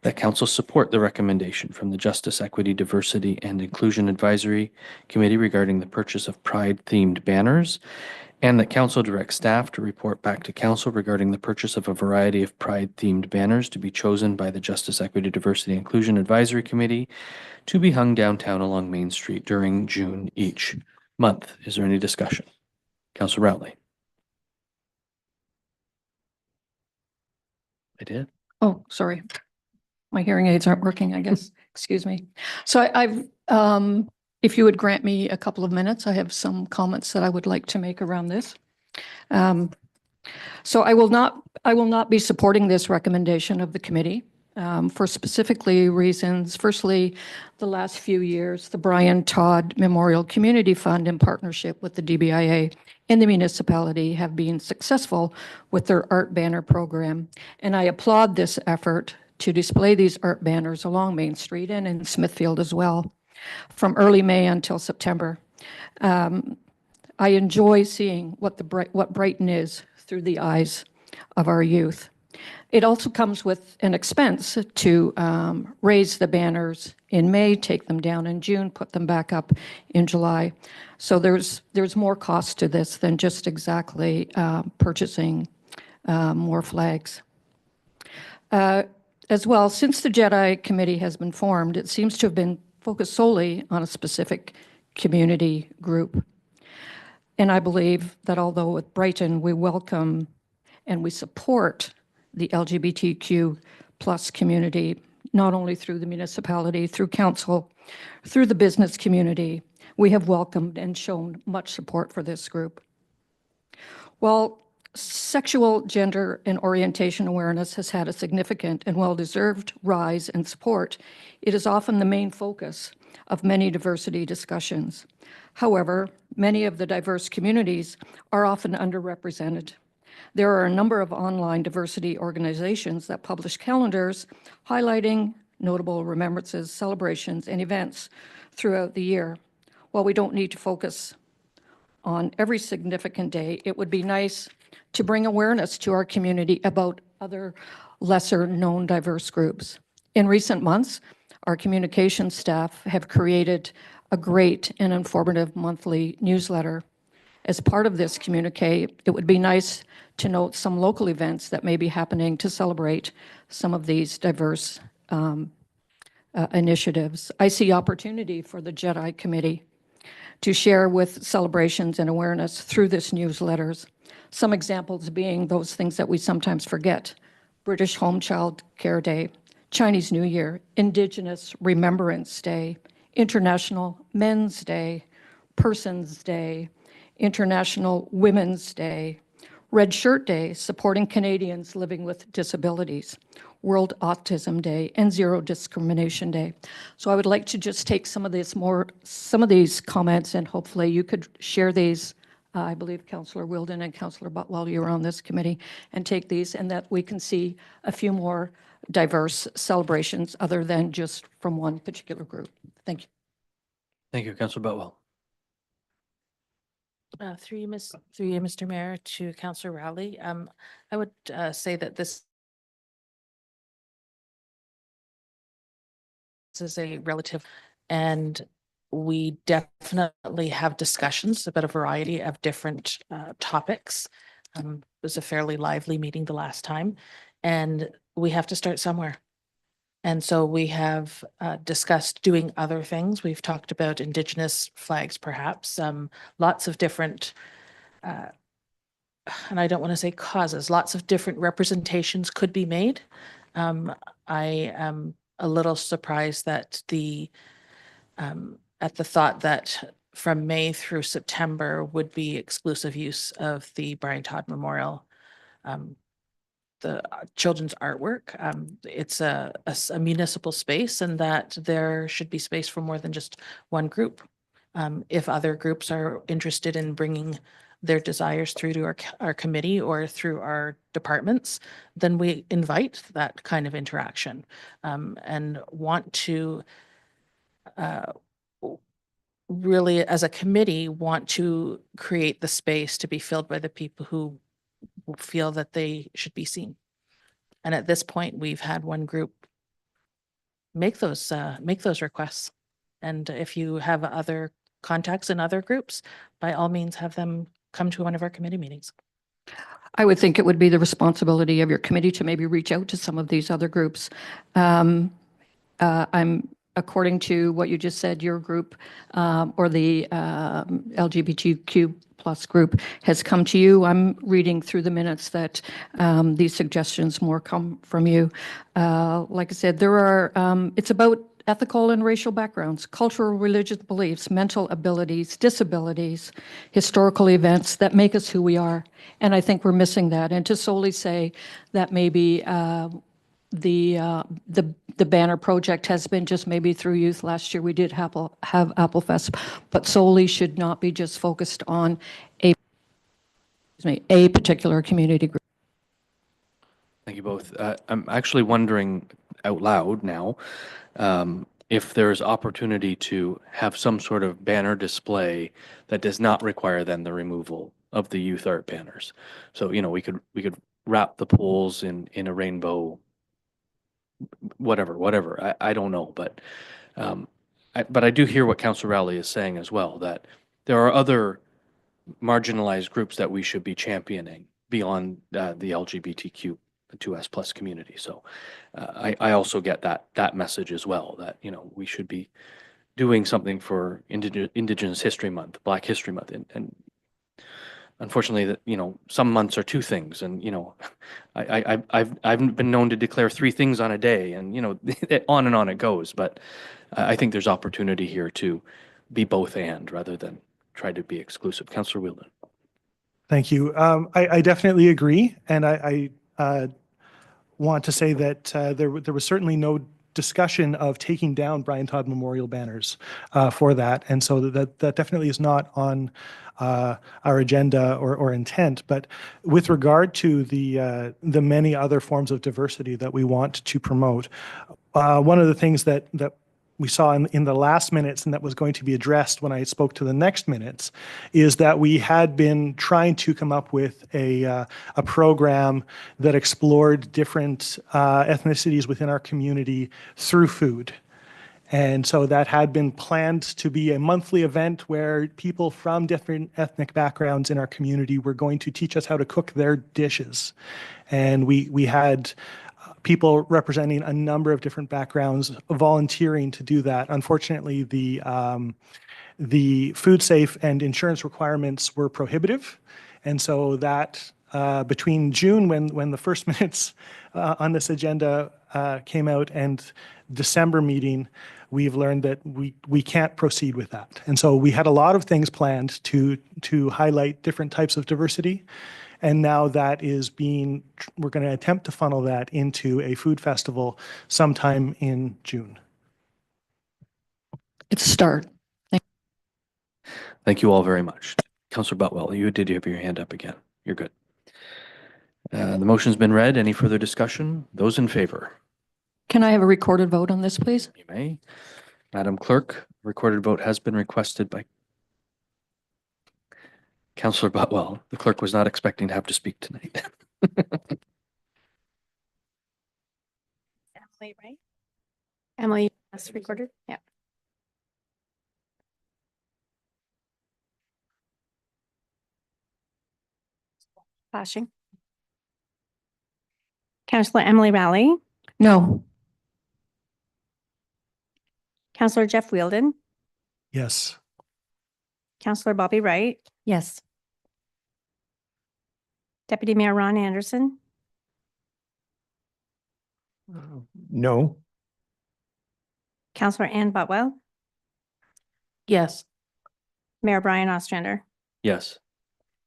that council support the recommendation from the Justice, Equity, Diversity, and Inclusion Advisory Committee regarding the purchase of Pride-themed banners, and that council direct staff to report back to council regarding the purchase of a variety of Pride-themed banners to be chosen by the Justice, Equity, Diversity, and Inclusion Advisory Committee to be hung downtown along Main Street during June each month. Is there any discussion? Councillor Routley. I did. Oh, sorry. My hearing aids aren't working, I guess. Excuse me. So I've, if you would grant me a couple of minutes, I have some comments that I would like to make around this. So I will not be supporting this recommendation of the committee for specifically reasons. Firstly, the last few years, the Brian Todd Memorial Community Fund in partnership with the DBIA and the municipality have been successful with their art banner program. And I applaud this effort to display these art banners along Main Street and in Smithfield as well, from early May until September. I enjoy seeing what Brighton is through the eyes of our youth. It also comes with an expense to raise the banners in May, take them down in June, put them back up in July. So there's more cost to this than just exactly purchasing more flags. As well, since the JEDI committee has been formed, it seems to have been focused solely on a specific community group. And I believe that although with Brighton, we welcome and we support the LGBTQ plus community, not only through the municipality, through council, through the business community, we have welcomed and shown much support for this group. While sexual, gender, and orientation awareness has had a significant and well-deserved rise in support, it is often the main focus of many diversity discussions. However, many of the diverse communities are often underrepresented. There are a number of online diversity organizations that publish calendars highlighting notable remembrances, celebrations, and events throughout the year. While we don't need to focus on every significant day, it would be nice to bring awareness to our community about other lesser known diverse groups. In recent months, our communications staff have created a great and informative monthly newsletter. As part of this communique, it would be nice to note some local events that may be happening to celebrate some of these diverse initiatives. I see opportunity for the JEDI committee to share with celebrations and awareness through this newsletters. Some examples being those things that we sometimes forget: British Home Child Care Day, Chinese New Year, Indigenous Remembrance Day, International Men's Day, Persons Day, International Women's Day, Red Shirt Day, supporting Canadians living with disabilities, World Autism Day, and Zero Discrimination Day. So I would like to just take some of these comments, and hopefully you could share these. I believe Councillor Wheeldon and Councillor Butwell, you were on this committee, and take these, and that we can see a few more diverse celebrations other than just from one particular group. Thank you. Thank you, Councillor Butwell. Through you, Mr. Mayor, to Councillor Rowley. I would say that this is a relative, and we definitely have discussions about a variety of different topics. It was a fairly lively meeting the last time, and we have to start somewhere. And so we have discussed doing other things. We've talked about Indigenous flags, perhaps, lots of different, and I don't want to say causes, lots of different representations could be made. I am a little surprised that at the thought that from May through September would be exclusive use of the Brian Todd Memorial children's artwork. It's a municipal space and that there should be space for more than just one group. If other groups are interested in bringing their desires through to our committee or through our departments, then we invite that kind of interaction, and want to really, as a committee, want to create the space to be filled by the people who feel that they should be seen. And at this point, we've had one group make those requests. And if you have other contacts in other groups, by all means, have them come to one of our committee meetings. I would think it would be the responsibility of your committee to maybe reach out to some of these other groups. According to what you just said, your group or the LGBTQ plus group has come to you. I'm reading through the minutes that these suggestions more come from you. Like I said, there are, it's about ethical and racial backgrounds, cultural, religious beliefs, mental abilities, disabilities, historical events that make us who we are. And I think we're missing that. And to solely say that maybe the banner project has been just maybe through youth. Last year we did have Applefest, but solely should not be just focused on a particular community group. Thank you both. I'm actually wondering out loud now if there's opportunity to have some sort of banner display that does not require then the removal of the youth art banners. So, you know, we could wrap the poles in a rainbow, whatever. I don't know, but I do hear what Councillor Rowley is saying as well, that there are other marginalized groups that we should be championing beyond the LGBTQ2S plus community. So I also get that message as well, that, you know, we should be doing something for Indigenous History Month, Black History Month, and unfortunately, that, you know, some months are two things, and, you know, I've been known to declare three things on a day, and, you know, on and on it goes. But I think there's opportunity here to be both and rather than try to be exclusive. Councillor Wheeldon. Thank you. I definitely agree. And I want to say that there was certainly no discussion of taking down Brian Todd Memorial banners for that. And so that definitely is not on our agenda or intent. But with regard to the many other forms of diversity that we want to promote, one of the things that we saw in the last minutes, and that was going to be addressed when I spoke to the next minutes, is that we had been trying to come up with a program that explored different ethnicities within our community through food. And so that had been planned to be a monthly event where people from different ethnic backgrounds in our community were going to teach us how to cook their dishes. And we had people representing a number of different backgrounds volunteering to do that. Unfortunately, the food safe and insurance requirements were prohibitive. And so that between June, when the first minutes on this agenda came out, and December meeting, we've learned that we can't proceed with that. And so we had a lot of things planned to highlight different types of diversity. And now that is we're going to attempt to funnel that into a food festival sometime in June. It's a start. Thank you all very much. Councillor Butwell, you did have your hand up again. You're good. The motion's been read. Any further discussion? Those in favor? Can I have a recorded vote on this, please? You may. Madam Clerk, recorded vote has been requested by Councillor Butwell. The clerk was not expecting to have to speak tonight. Emily, right? Emily, that's recorded? Yeah. Flashing. Councillor Emily Rowley, No. Councillor Jeff Wheeldon, Yes. Councillor Bobby Wright, Yes. Deputy Mayor Ron Anderson, No. Councillor Ann Butwell, Yes. Mayor Brian Ostrander. Yes.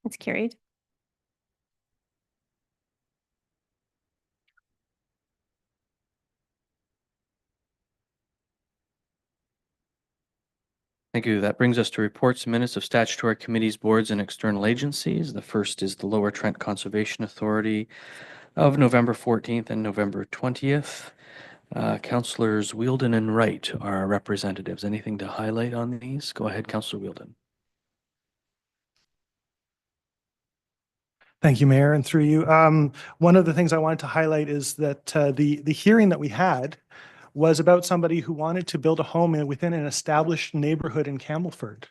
It's carried. Thank you. That brings us to reports and minutes of statutory committees, boards, and external agencies. The first is the Lower Trent Conservation Authority of November 14th and November 20th. Councillors Wheeldon and Wright are our representatives. Anything to highlight on these? Go ahead, Councillor Wheeldon. Thank you, Mayor, and through you. One of the things I wanted to highlight is that the hearing that we had was about somebody who wanted to build a home within an established neighborhood in Campbellford.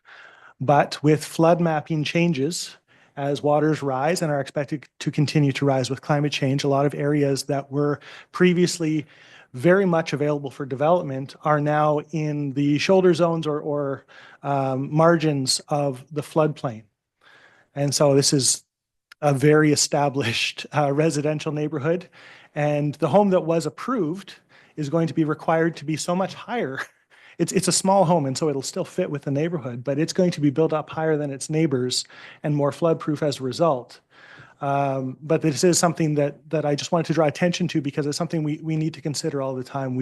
But with flood mapping changes, as waters rise and are expected to continue to rise with climate change, a lot of areas that were previously very much available for development are now in the shoulder zones or margins of the floodplain. And so this is a very established residential neighborhood. And the home that was approved is going to be required to be so much higher. It's a small home, and so it'll still fit with the neighborhood, but it's going to be built up higher than its neighbors and more flood-proof as a result. But this is something that I just wanted to draw attention to because it's something we need to consider all the time.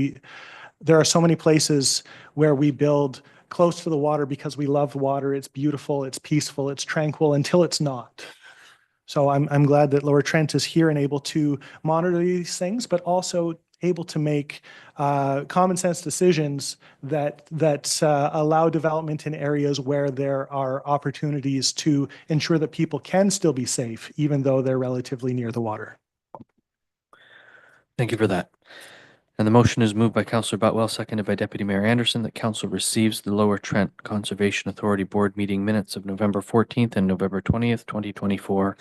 There are so many places where we build close to the water because we love water. It's beautiful, it's peaceful, it's tranquil until it's not. So I'm glad that Lower Trent is here and able to monitor these things, but also able to make common sense decisions that allow development in areas where there are opportunities to ensure that people can still be safe, even though they're relatively near the water. Thank you for that. And the motion is moved by Councillor Botwell, seconded by Deputy Mayor Anderson, that Council receives the Lower Trent Conservation Authority Board meeting minutes of November 14th and November 20th, 2024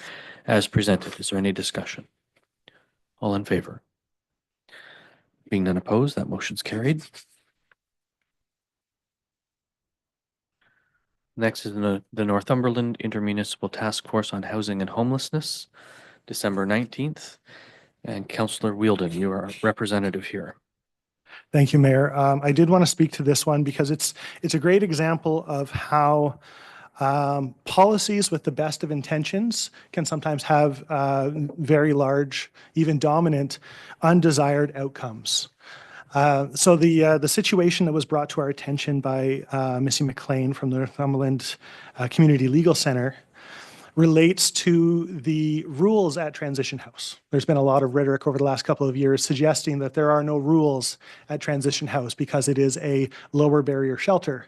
as presented. Is there any discussion? All in favor? Being none opposed, that motion's carried. Next is the Northumberland Intermunicipal Task Force on Housing and Homelessness, December 19th. And Councillor Wheeldon, you are representative here. Thank you, Mayor. I did want to speak to this one because it's a great example of how policies with the best of intentions can sometimes have very large, even dominant, undesired outcomes. So the situation that was brought to our attention by Missy McLean from the Northumberland Community Legal Centre relates to the rules at Transition House. There's been a lot of rhetoric over the last couple of years suggesting that there are no rules at Transition House because it is a lower barrier shelter.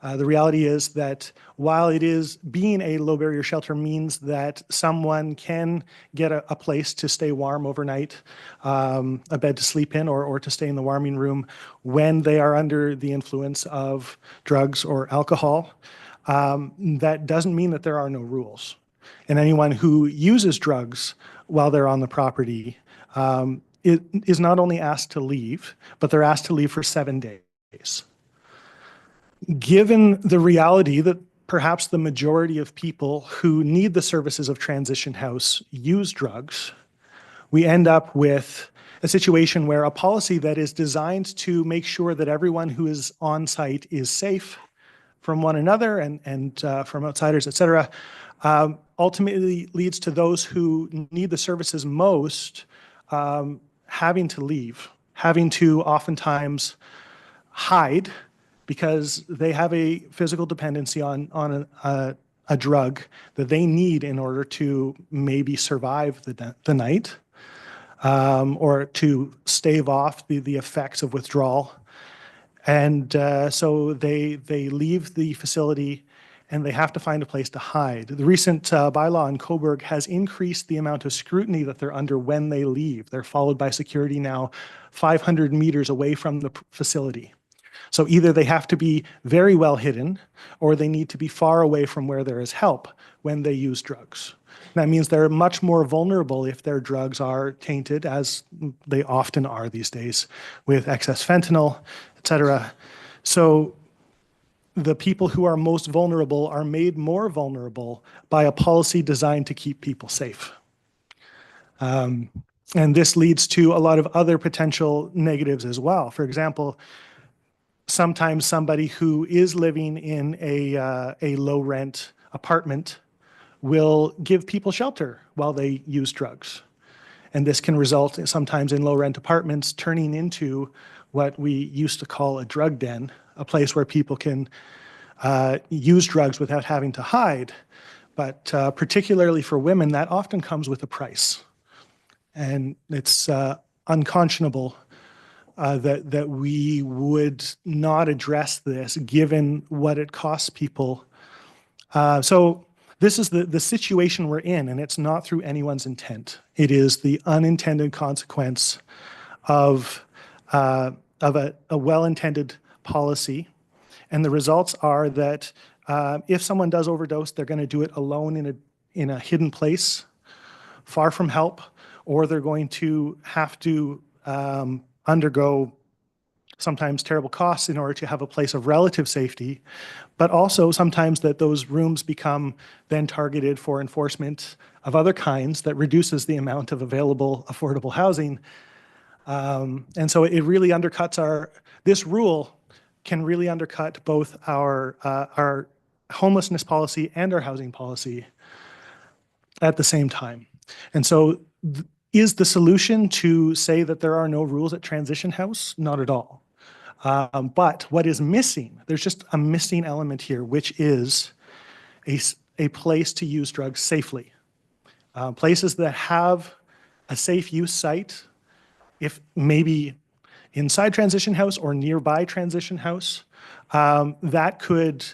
The reality is that while it is being a low barrier shelter means that someone can get a place to stay warm overnight, a bed to sleep in or to stay in the warming room when they are under the influence of drugs or alcohol, that doesn't mean that there are no rules. And anyone who uses drugs while they're on the property is not only asked to leave, but they're asked to leave for 7 days. Given the reality that perhaps the majority of people who need the services of Transition House use drugs, we end up with a situation where a policy that is designed to make sure that everyone who is on site is safe from one another and from outsiders, et cetera, ultimately leads to those who need the services most having to leave, having to oftentimes hide because they have a physical dependency on a drug that they need in order to maybe survive the night or to stave off the effects of withdrawal. And so they leave the facility and they have to find a place to hide. The recent bylaw in Cobourg has increased the amount of scrutiny that they're under when they leave. They're followed by security now 500 meters away from the facility. So either they have to be very well hidden or they need to be far away from where there is help when they use drugs. That means they're much more vulnerable if their drugs are tainted, as they often are these days, with excess fentanyl, et cetera. So the people who are most vulnerable are made more vulnerable by a policy designed to keep people safe. And this leads to a lot of other potential negatives as well. For example, sometimes somebody who is living in a low rent apartment will give people shelter while they use drugs. And this can result sometimes in low rent apartments turning into what we used to call a drug den, a place where people can use drugs without having to hide. But particularly for women, that often comes with a price. And it's unconscionable that we would not address this given what it costs people. So this is the situation we're in, and it's not through anyone's intent. It is the unintended consequence of a well-intended policy. And the results are that if someone does overdose, they're going to do it alone in a hidden place, far from help, or they're going to have to undergo sometimes terrible costs in order to have a place of relative safety, but also sometimes that those rooms become then targeted for enforcement of other kinds that reduces the amount of available affordable housing. And so it really undercuts this rule can really undercut both our homelessness policy and our housing policy at the same time. And so is the solution to say that there are no rules at Transition House? Not at all. But what is missing, there's just a missing element here, which is a place to use drugs safely. Places that have a safe use site, if maybe inside Transition House or nearby Transition House, that could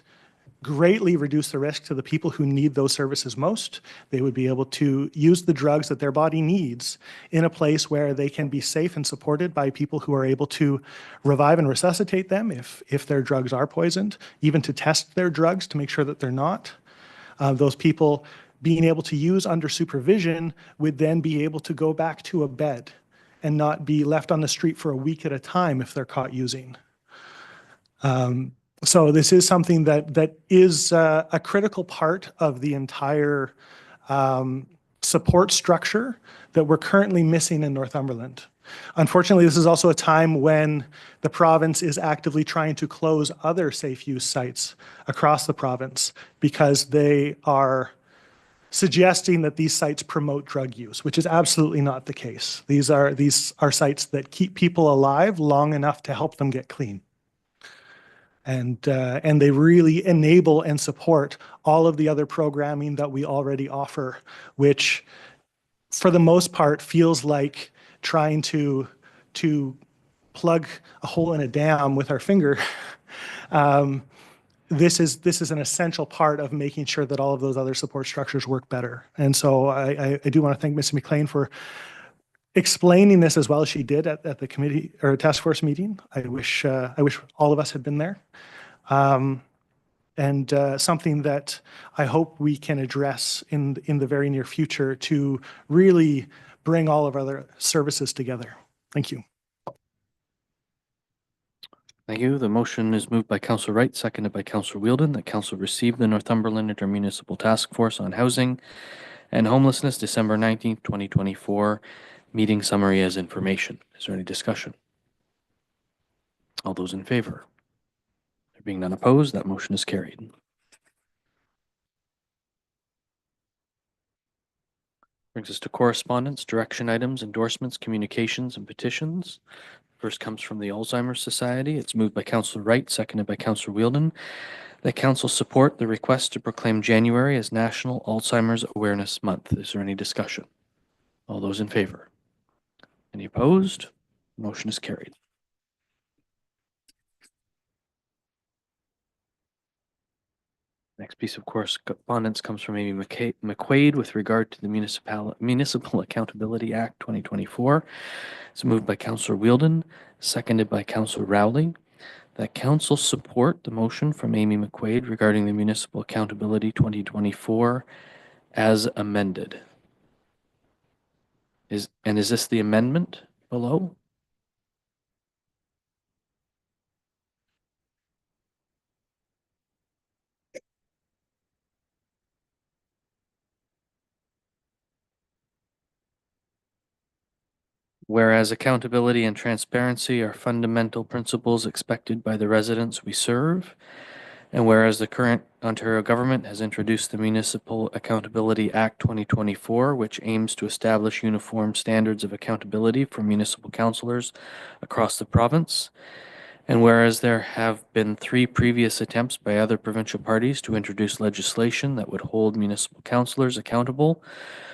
greatly reduce the risk to the people who need those services most. They would be able to use the drugs that their body needs in a place where they can be safe and supported by people who are able to revive and resuscitate them if their drugs are poisoned, even to test their drugs to make sure that they're not. Those people being able to use under supervision would then be able to go back to a bed and not be left on the street for a week at a time if they're caught using. So this is something that is a critical part of the entire support structure that we're currently missing in Northumberland. Unfortunately, this is also a time when the province is actively trying to close other safe use sites across the province because they are suggesting that these sites promote drug use, which is absolutely not the case. These are sites that keep people alive long enough to help them get clean. And they really enable and support all of the other programming that we already offer, which for the most part feels like trying to plug a hole in a dam with our finger. This is an essential part of making sure that all of those other support structures work better. And so I do want to thank Ms. McLean for explaining this as well as she did at the committee or task force meeting. I wish all of us had been there. And something that I hope we can address in the very near future to really bring all of our other services together. Thank you. Thank you. The motion is moved by Councillor Wright, seconded by Councillor Wheeldon, that Council receive the Northumberland Intermunicipal Task Force on Housing and Homelessness, December 19th, 2024, meeting summary as information. Is there any discussion? All those in favor? There being none opposed, that motion is carried. Brings us to correspondence, direction items, endorsements, communications, and petitions. First comes from the Alzheimer's Society. It's moved by Councillor Wright, seconded by Councillor Wheeldon, that Council support the request to proclaim January as National Alzheimer's Awareness Month. Is there any discussion? All those in favor? Any opposed? Motion is carried. Next piece of correspondence comes from Amy McQuaid with regard to the Municipal Accountability Act 2024. It's moved by Councillor Wheeldon, seconded by Councillor Rowley, that Council support the motion from Amy McQuaid regarding the Municipal Accountability 2024 as amended. Is this the amendment below? Whereas accountability and transparency are fundamental principles expected by the residents we serve, and whereas the current Ontario government has introduced the Municipal Accountability Act 2024, which aims to establish uniform standards of accountability for municipal councillors across the province, And whereas there have been 3 previous attempts by other provincial parties to introduce legislation that would hold municipal councillors accountable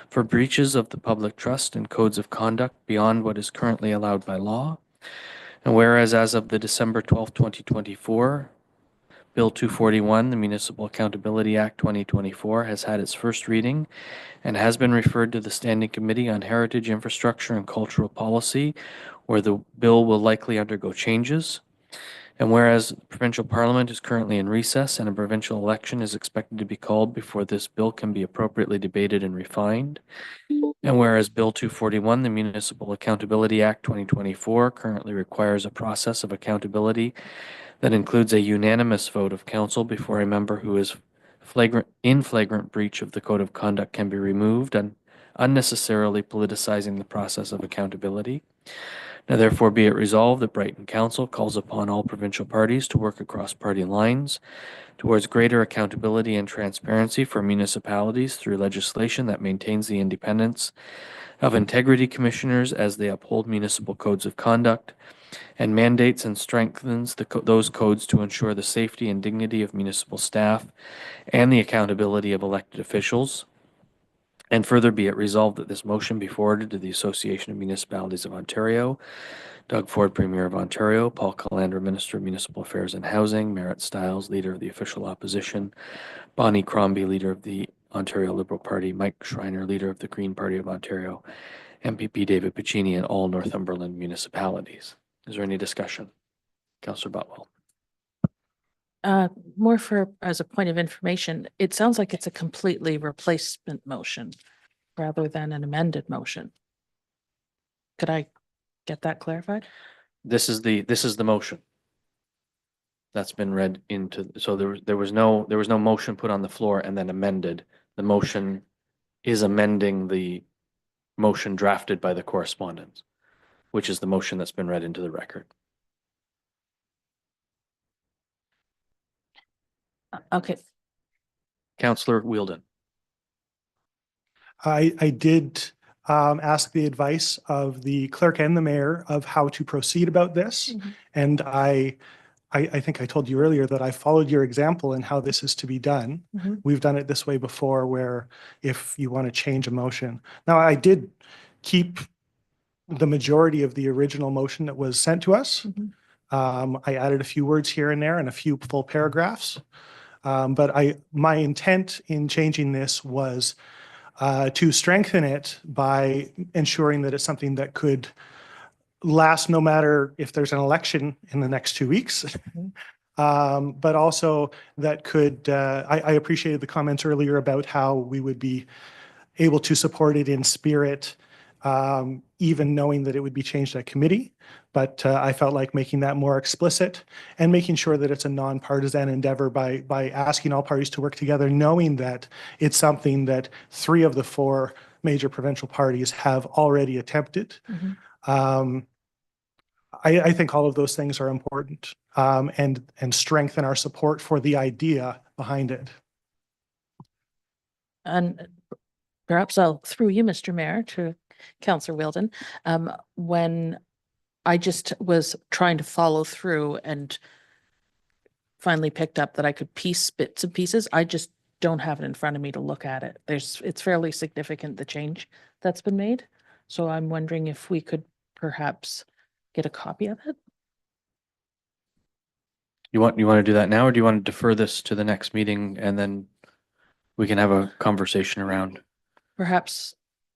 for breaches of the public trust and codes of conduct beyond what is currently allowed by law. And whereas as of the December 12th, 2024, Bill 241, the Municipal Accountability Act 2024, has had its first reading and has been referred to the Standing Committee on Heritage, Infrastructure, and Cultural Policy, where the bill will likely undergo changes. And whereas the provincial parliament is currently in recess and a provincial election is expected to be called before this bill can be appropriately debated and refined. And whereas Bill 241, the Municipal Accountability Act 2024, currently requires a process of accountability that includes a unanimous vote of council before a member who is in flagrant breach of the code of conduct can be removed, and unnecessarily politicizing the process of accountability. Now therefore be it resolved that Brighton Council calls upon all provincial parties to work across party lines towards greater accountability and transparency for municipalities through legislation that maintains the independence of integrity commissioners as they uphold municipal codes of conduct, and mandates and strengthens those codes to ensure the safety and dignity of municipal staff and the accountability of elected officials. And further be it resolved that this motion be forwarded to the Association of Municipalities of Ontario, Doug Ford, Premier of Ontario, Paul Calandra, Minister of Municipal Affairs and Housing, Merritt Stiles, Leader of the Official Opposition, Bonnie Crombie, Leader of the Ontario Liberal Party, Mike Schreiner, Leader of the Green Party of Ontario, MPP David Piccini, and all Northumberland municipalities. Is there any discussion? Councillor Butwell. More for, as a point of information, it sounds like it's a completely replacement motion rather than an amended motion. Could I get that clarified? This is the motion that's been read into, so there was no motion put on the floor and then amended. The motion is amending the motion drafted by the correspondence, which is the motion that's been read into the record. Okay. Councillor Wheeldon. I did ask the advice of the clerk and the mayor of how to proceed about this. And I think I told you earlier that I followed your example in how this is to be done. We've done it this way before, where if you want to change a motion. Now, I did keep the majority of the original motion that was sent to us. I added a few words here and there and a few full paragraphs. But my intent in changing this was to strengthen it by ensuring that it's something that could last no matter if there's an election in the next 2 weeks. But also that could, I appreciated the comments earlier about how we would be able to support it in spirit, even knowing that it would be changed at committee. But I felt like making that more explicit and making sure that it's a nonpartisan endeavor by asking all parties to work together, knowing that it's something that 3 of the 4 major provincial parties have already attempted. I think all of those things are important, and strengthen our support for the idea behind it. And perhaps I'll, through you, Mr. Mayor, to Councillor Wheeldon. When I just was trying to follow through and finally picked up that I could piece bits and pieces, I just don't have it in front of me to look at it. It's fairly significant, the change that's been made. So I'm wondering if we could perhaps get a copy of it. You want to do that now, or do you want to defer this to the next meeting and then we can have a conversation around? Perhaps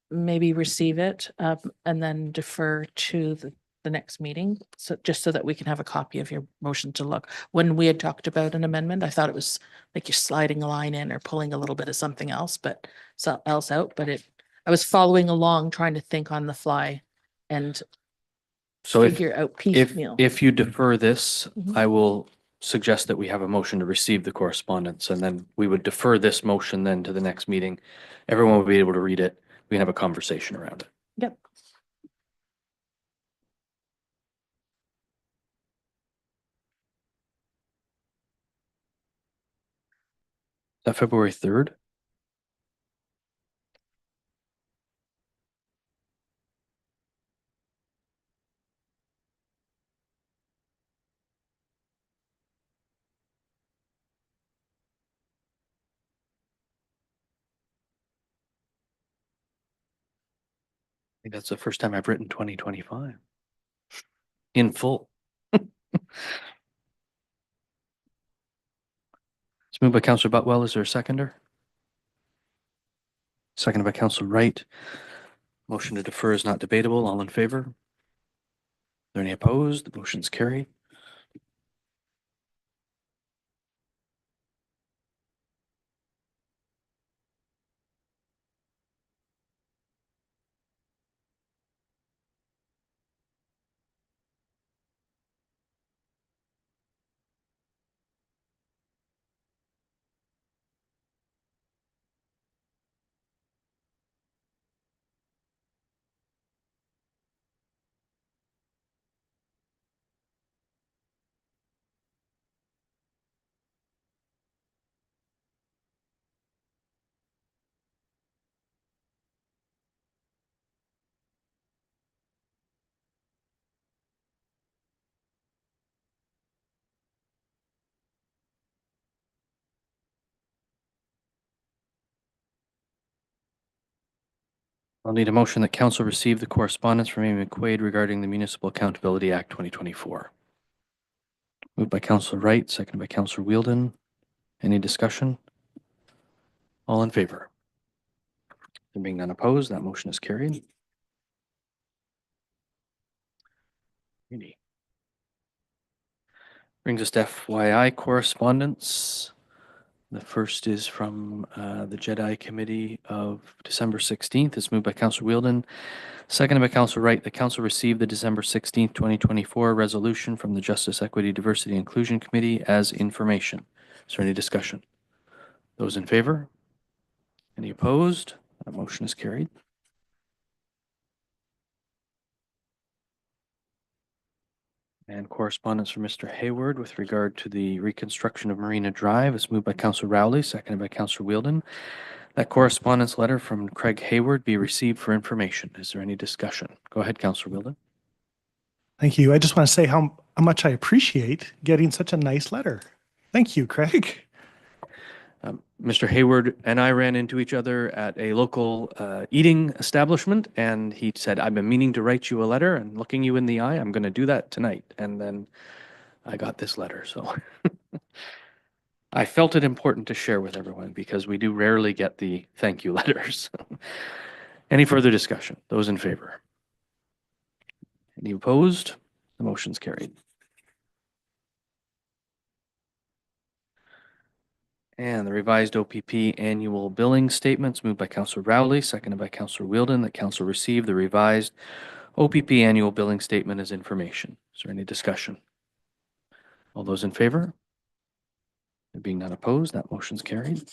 maybe receive it and then defer to the next meeting. So just so that we can have a copy of your motion to look. When we had talked about an amendment, I thought it was like you're sliding a line in or pulling a little bit of something else, but else out. But I was following along, trying to think on the fly and So figure out piecemeal. if you defer this, I will suggest that we have a motion to receive the correspondence, and then we would defer this motion then to the next meeting. Everyone will be able to read it. We can have a conversation around it. Yep. Is that February 3rd? think that's the first time I've written 2025 in full. It's moved by Councillor Butwell. Is there a seconder? Seconded by Councillor Wright. Motion to defer is not debatable. All in favor? Are there any opposed? The motion's carried. I'll need a motion that council receive the correspondence from Amy McQuaid regarding the Municipal Accountability Act 2024. Moved by Councillor Wright, seconded by Councillor Wheeldon. Any discussion? All in favor? There being none opposed, that motion is carried. Really. Brings us to FYI correspondence. The first is from the JEDI Committee of December 16th. It's moved by Councillor Wheeldon, seconded by Councillor Wright. The council received the December 16th, 2024 resolution from the Justice, Equity, Diversity, and Inclusion Committee as information. Is there any discussion? Those in favor? Any opposed? That motion is carried. And correspondence from Mr. Hayward with regard to the reconstruction of Marina Drive is moved by Councillor Rowley, seconded by Councillor Wheeldon. That correspondence letter from Craig Hayward be received for information. Is there any discussion? Go ahead, Councillor Wheeldon. Thank you. I just want to say how much I appreciate getting such a nice letter. Thank you, Craig. Mr. Hayward and I ran into each other at a local eating establishment, and he said, I've been meaning to write you a letter and looking you in the eye. I'm going to do that tonight. And then I got this letter. So I felt it important to share with everyone because we do rarely get the thank you letters. Any further discussion? Those in favor? Any opposed? The motion's carried. And the revised OPP annual billing statements moved by Councillor Rowley, seconded by Councillor Wheeldon, that council receive the revised OPP annual billing statement as information. Is there any discussion? All those in favor? There being none opposed, that motion's carried.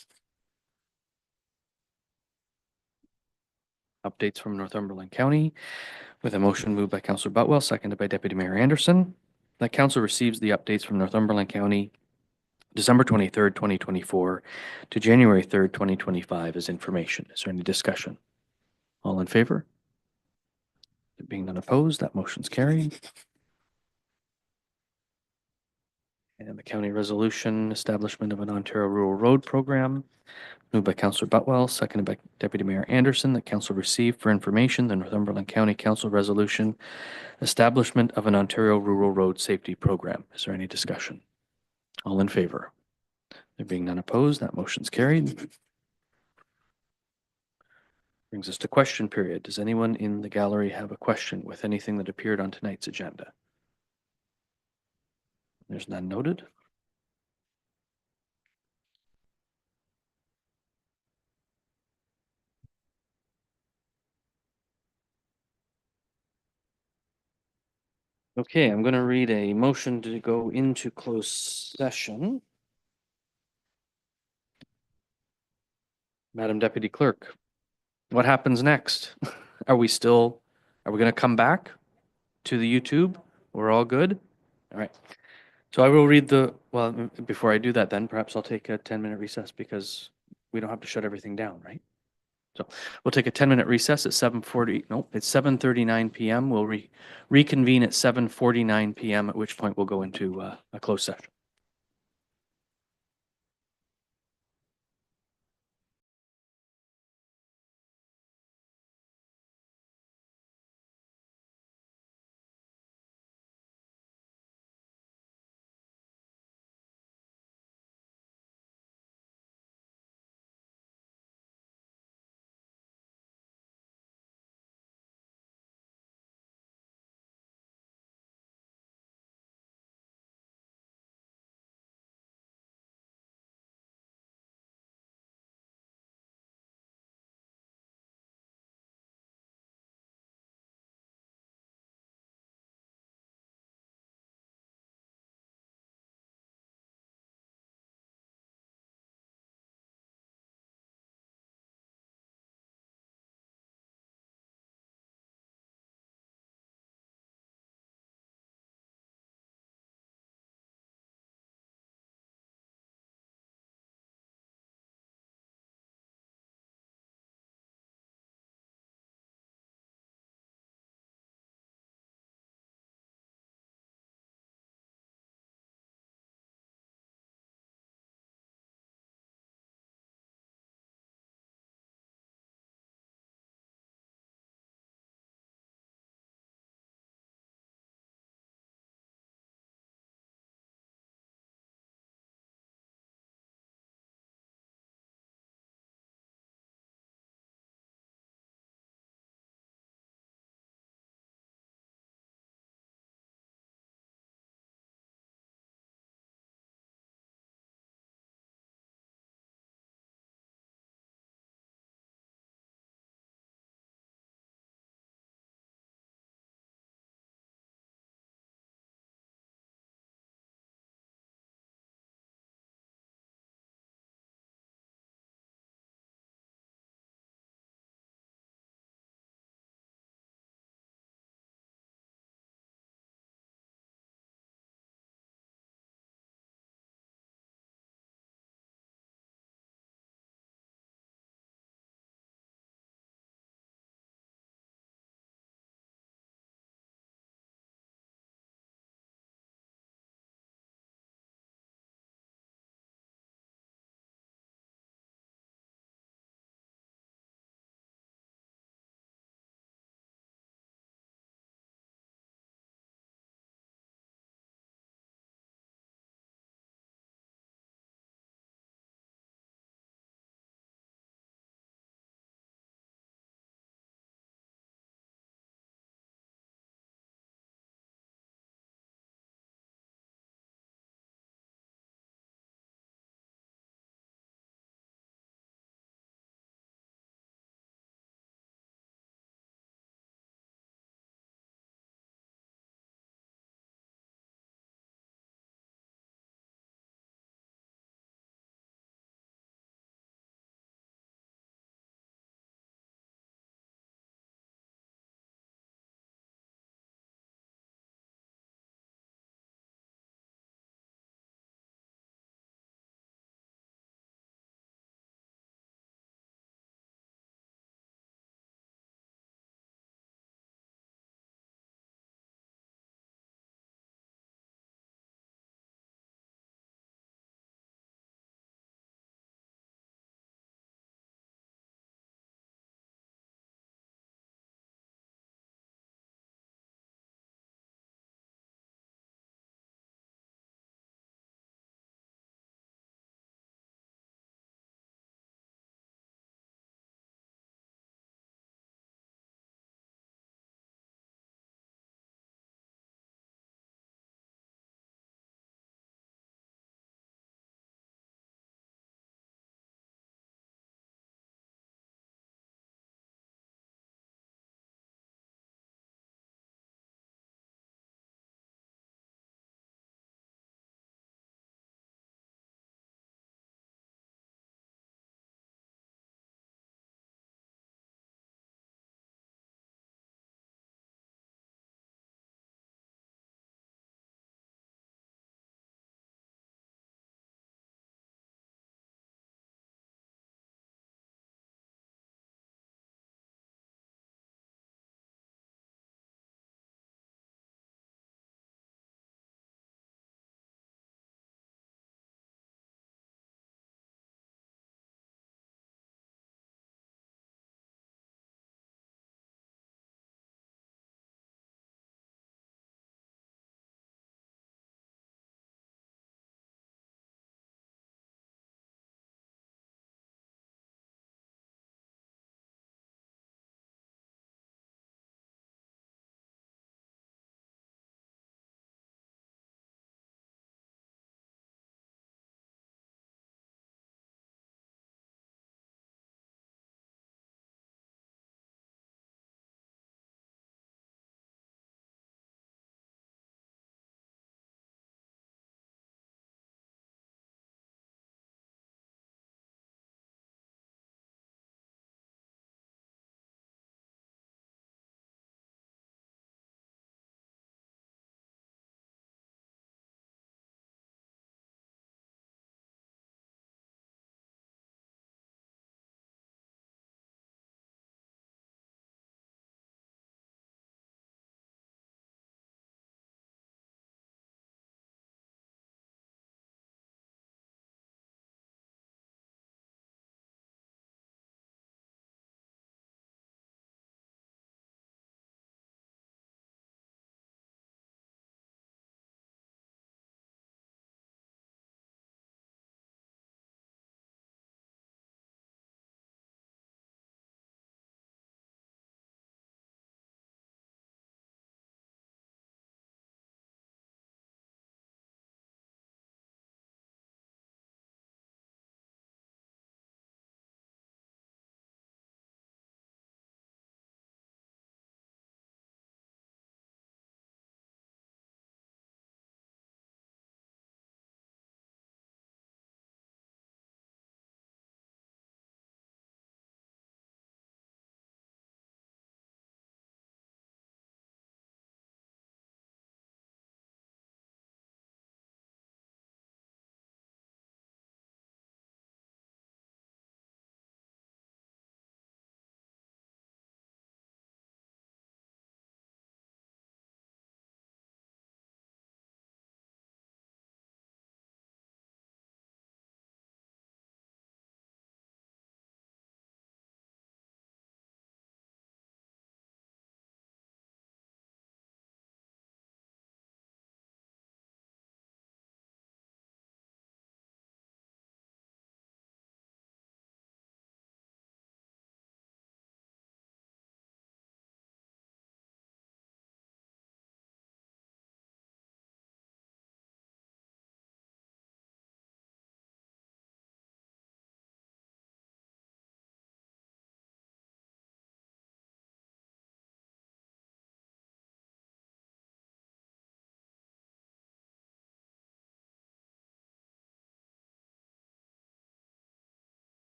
Updates from Northumberland County with a motion moved by Councillor Butwell, seconded by Deputy Mayor Anderson. That council receives the updates from Northumberland County December 23rd, 2024 to January 3rd, 2025 as information. Is there any discussion? All in favor? There being none opposed, that motion's carried. And the county resolution, establishment of an Ontario Rural Road Program, moved by Councillor Butwell, seconded by Deputy Mayor Anderson, that council received for information the Northumberland County Council resolution, establishment of an Ontario Rural Road Safety Program. Is there any discussion? All in favor? There being none opposed, that motion's carried. Brings us to question period. Does anyone in the gallery have a question with anything that appeared on tonight's agenda? There's none noted. Okay, I'm going to read a motion to go into closed session. Madam Deputy Clerk, what happens next? Are we going to come back to the YouTube? We're all good? All right. So I will read well, before I do that then, perhaps I'll take a 10-minute recess because we don't have to shut everything down, right? So we'll take a 10-minute recess at 7:39 p.m. We'll reconvene at 7:49 p.m., at which point we'll go into a closed session.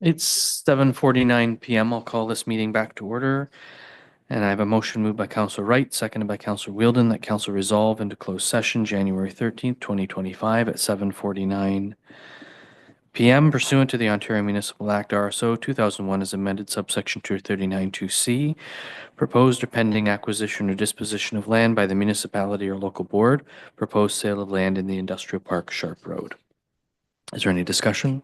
It's 7:49 PM. I'll call this meeting back to order. And I have a motion moved by Councillor Wright, seconded by Councillor Wheeldon, that council resolve into closed session January 13th, 2025 at 7:49 PM pursuant to the Ontario Municipal Act RSO 2001 as amended subsection 239(2)C, proposed or pending acquisition or disposition of land by the municipality or local board, proposed sale of land in the industrial park Sharp Road. Is there any discussion?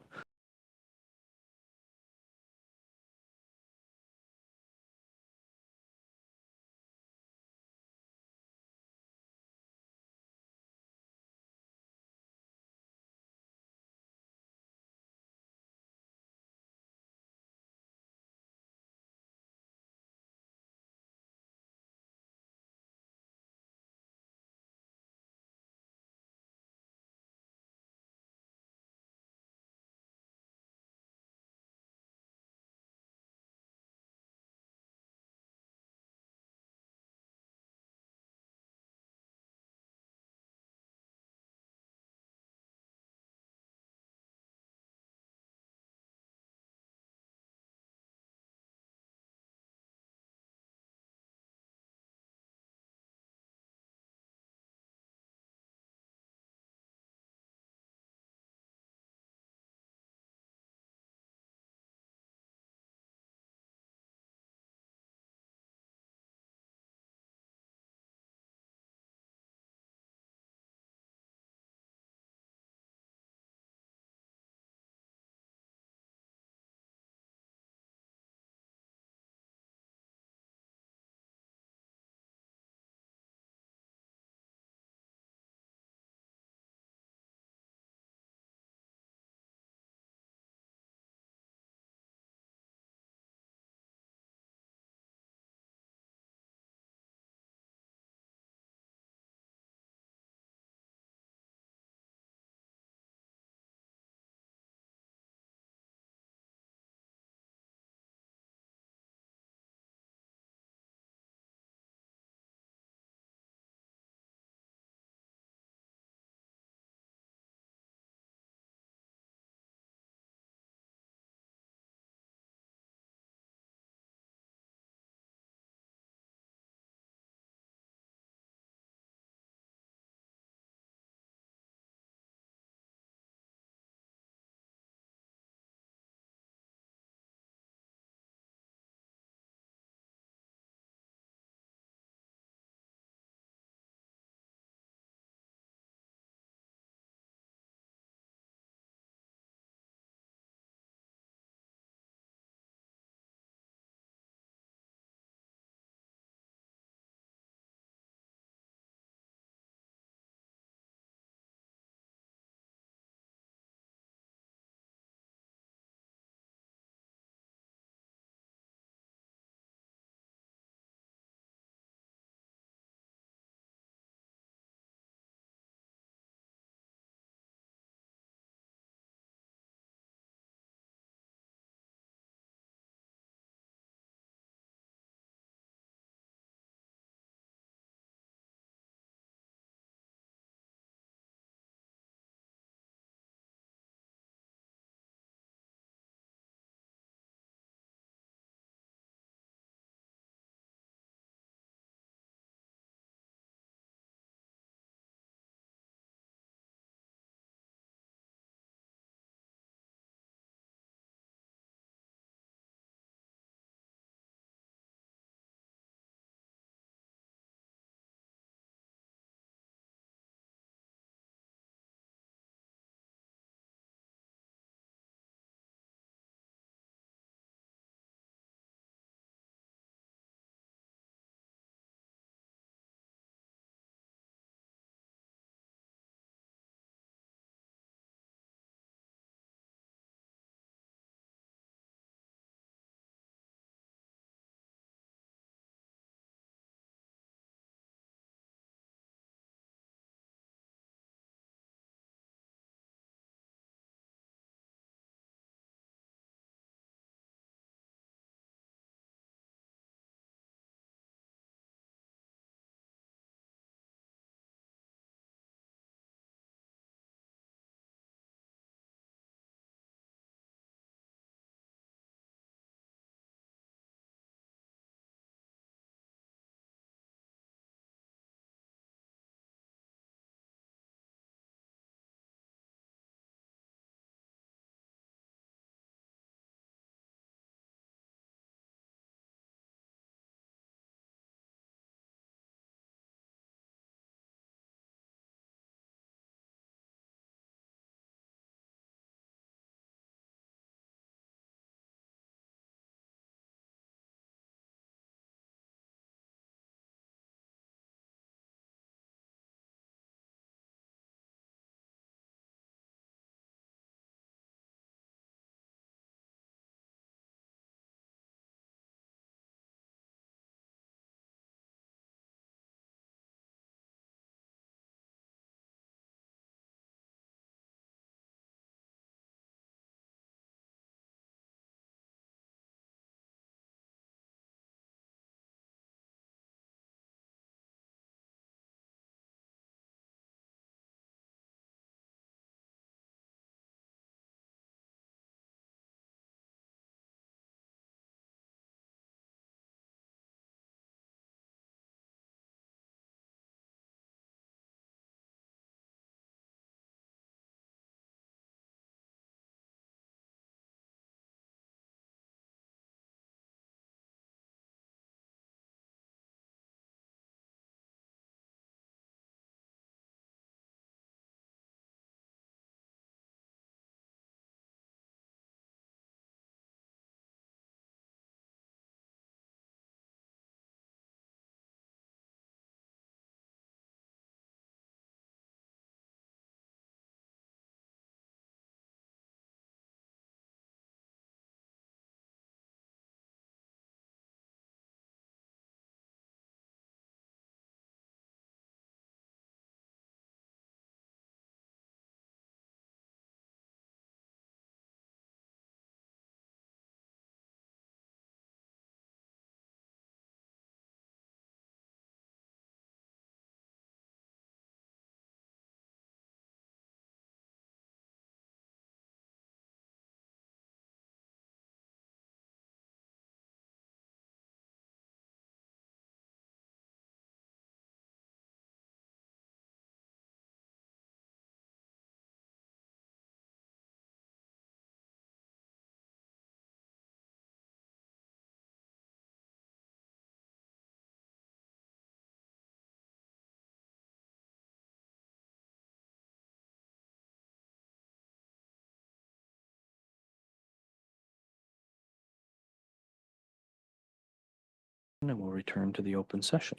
and we'll return to the open session.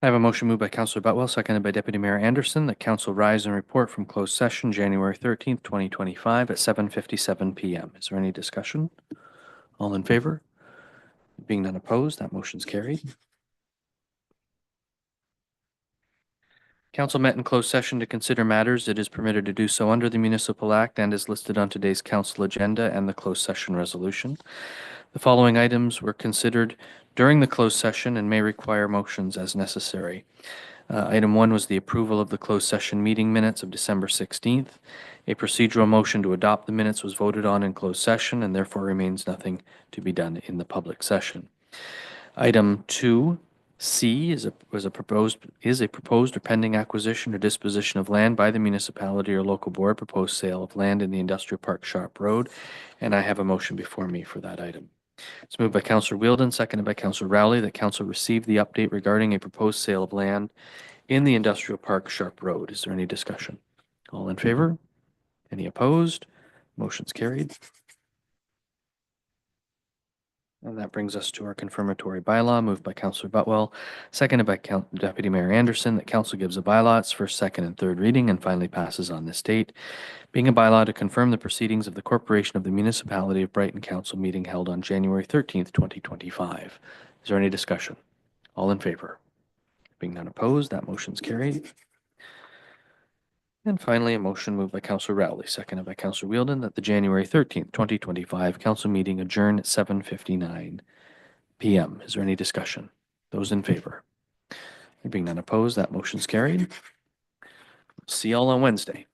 I have a motion moved by Councillor Butwell, seconded by Deputy Mayor Anderson, that council rise and report from closed session January 13th, 2025 at 7:57 PM. Is there any discussion? All in favor? Being none opposed, that motion's carried. Council met in closed session to consider matters it is permitted to do so under the Municipal Act and is listed on today's council agenda and the closed session resolution. The following items were considered during the closed session and may require motions as necessary. Item 1 was the approval of the closed session meeting minutes of December 16th. A procedural motion to adopt the minutes was voted on in closed session and therefore remains nothing to be done in the public session. Item 2C is a proposed or pending acquisition or disposition of land by the municipality or local board, proposed sale of land in the Industrial Park Sharp Road, and I have a motion before me for that item. It's moved by Councillor Wheeldon, seconded by Councillor Rowley, that council receive the update regarding a proposed sale of land in the Industrial Park Sharp Road. Is there any discussion? All in favor? Any opposed? Motion's carried. And that brings us to our confirmatory bylaw, moved by Councillor Butwell, seconded by Deputy Mayor Anderson, that council gives a bylaw its first, second, and third reading and finally passes on this date, being a bylaw to confirm the proceedings of the Corporation of the Municipality of Brighton Council meeting held on January 13th, 2025. Is there any discussion? All in favor? Being none opposed, that motion's carried. And finally, a motion moved by Councillor Rowley, seconded by Councillor Wheeldon, that the January 13th, 2025 council meeting adjourn at 7:59 PM. Is there any discussion? Those in favor? There being none opposed, that motion's carried. See you all on Wednesday.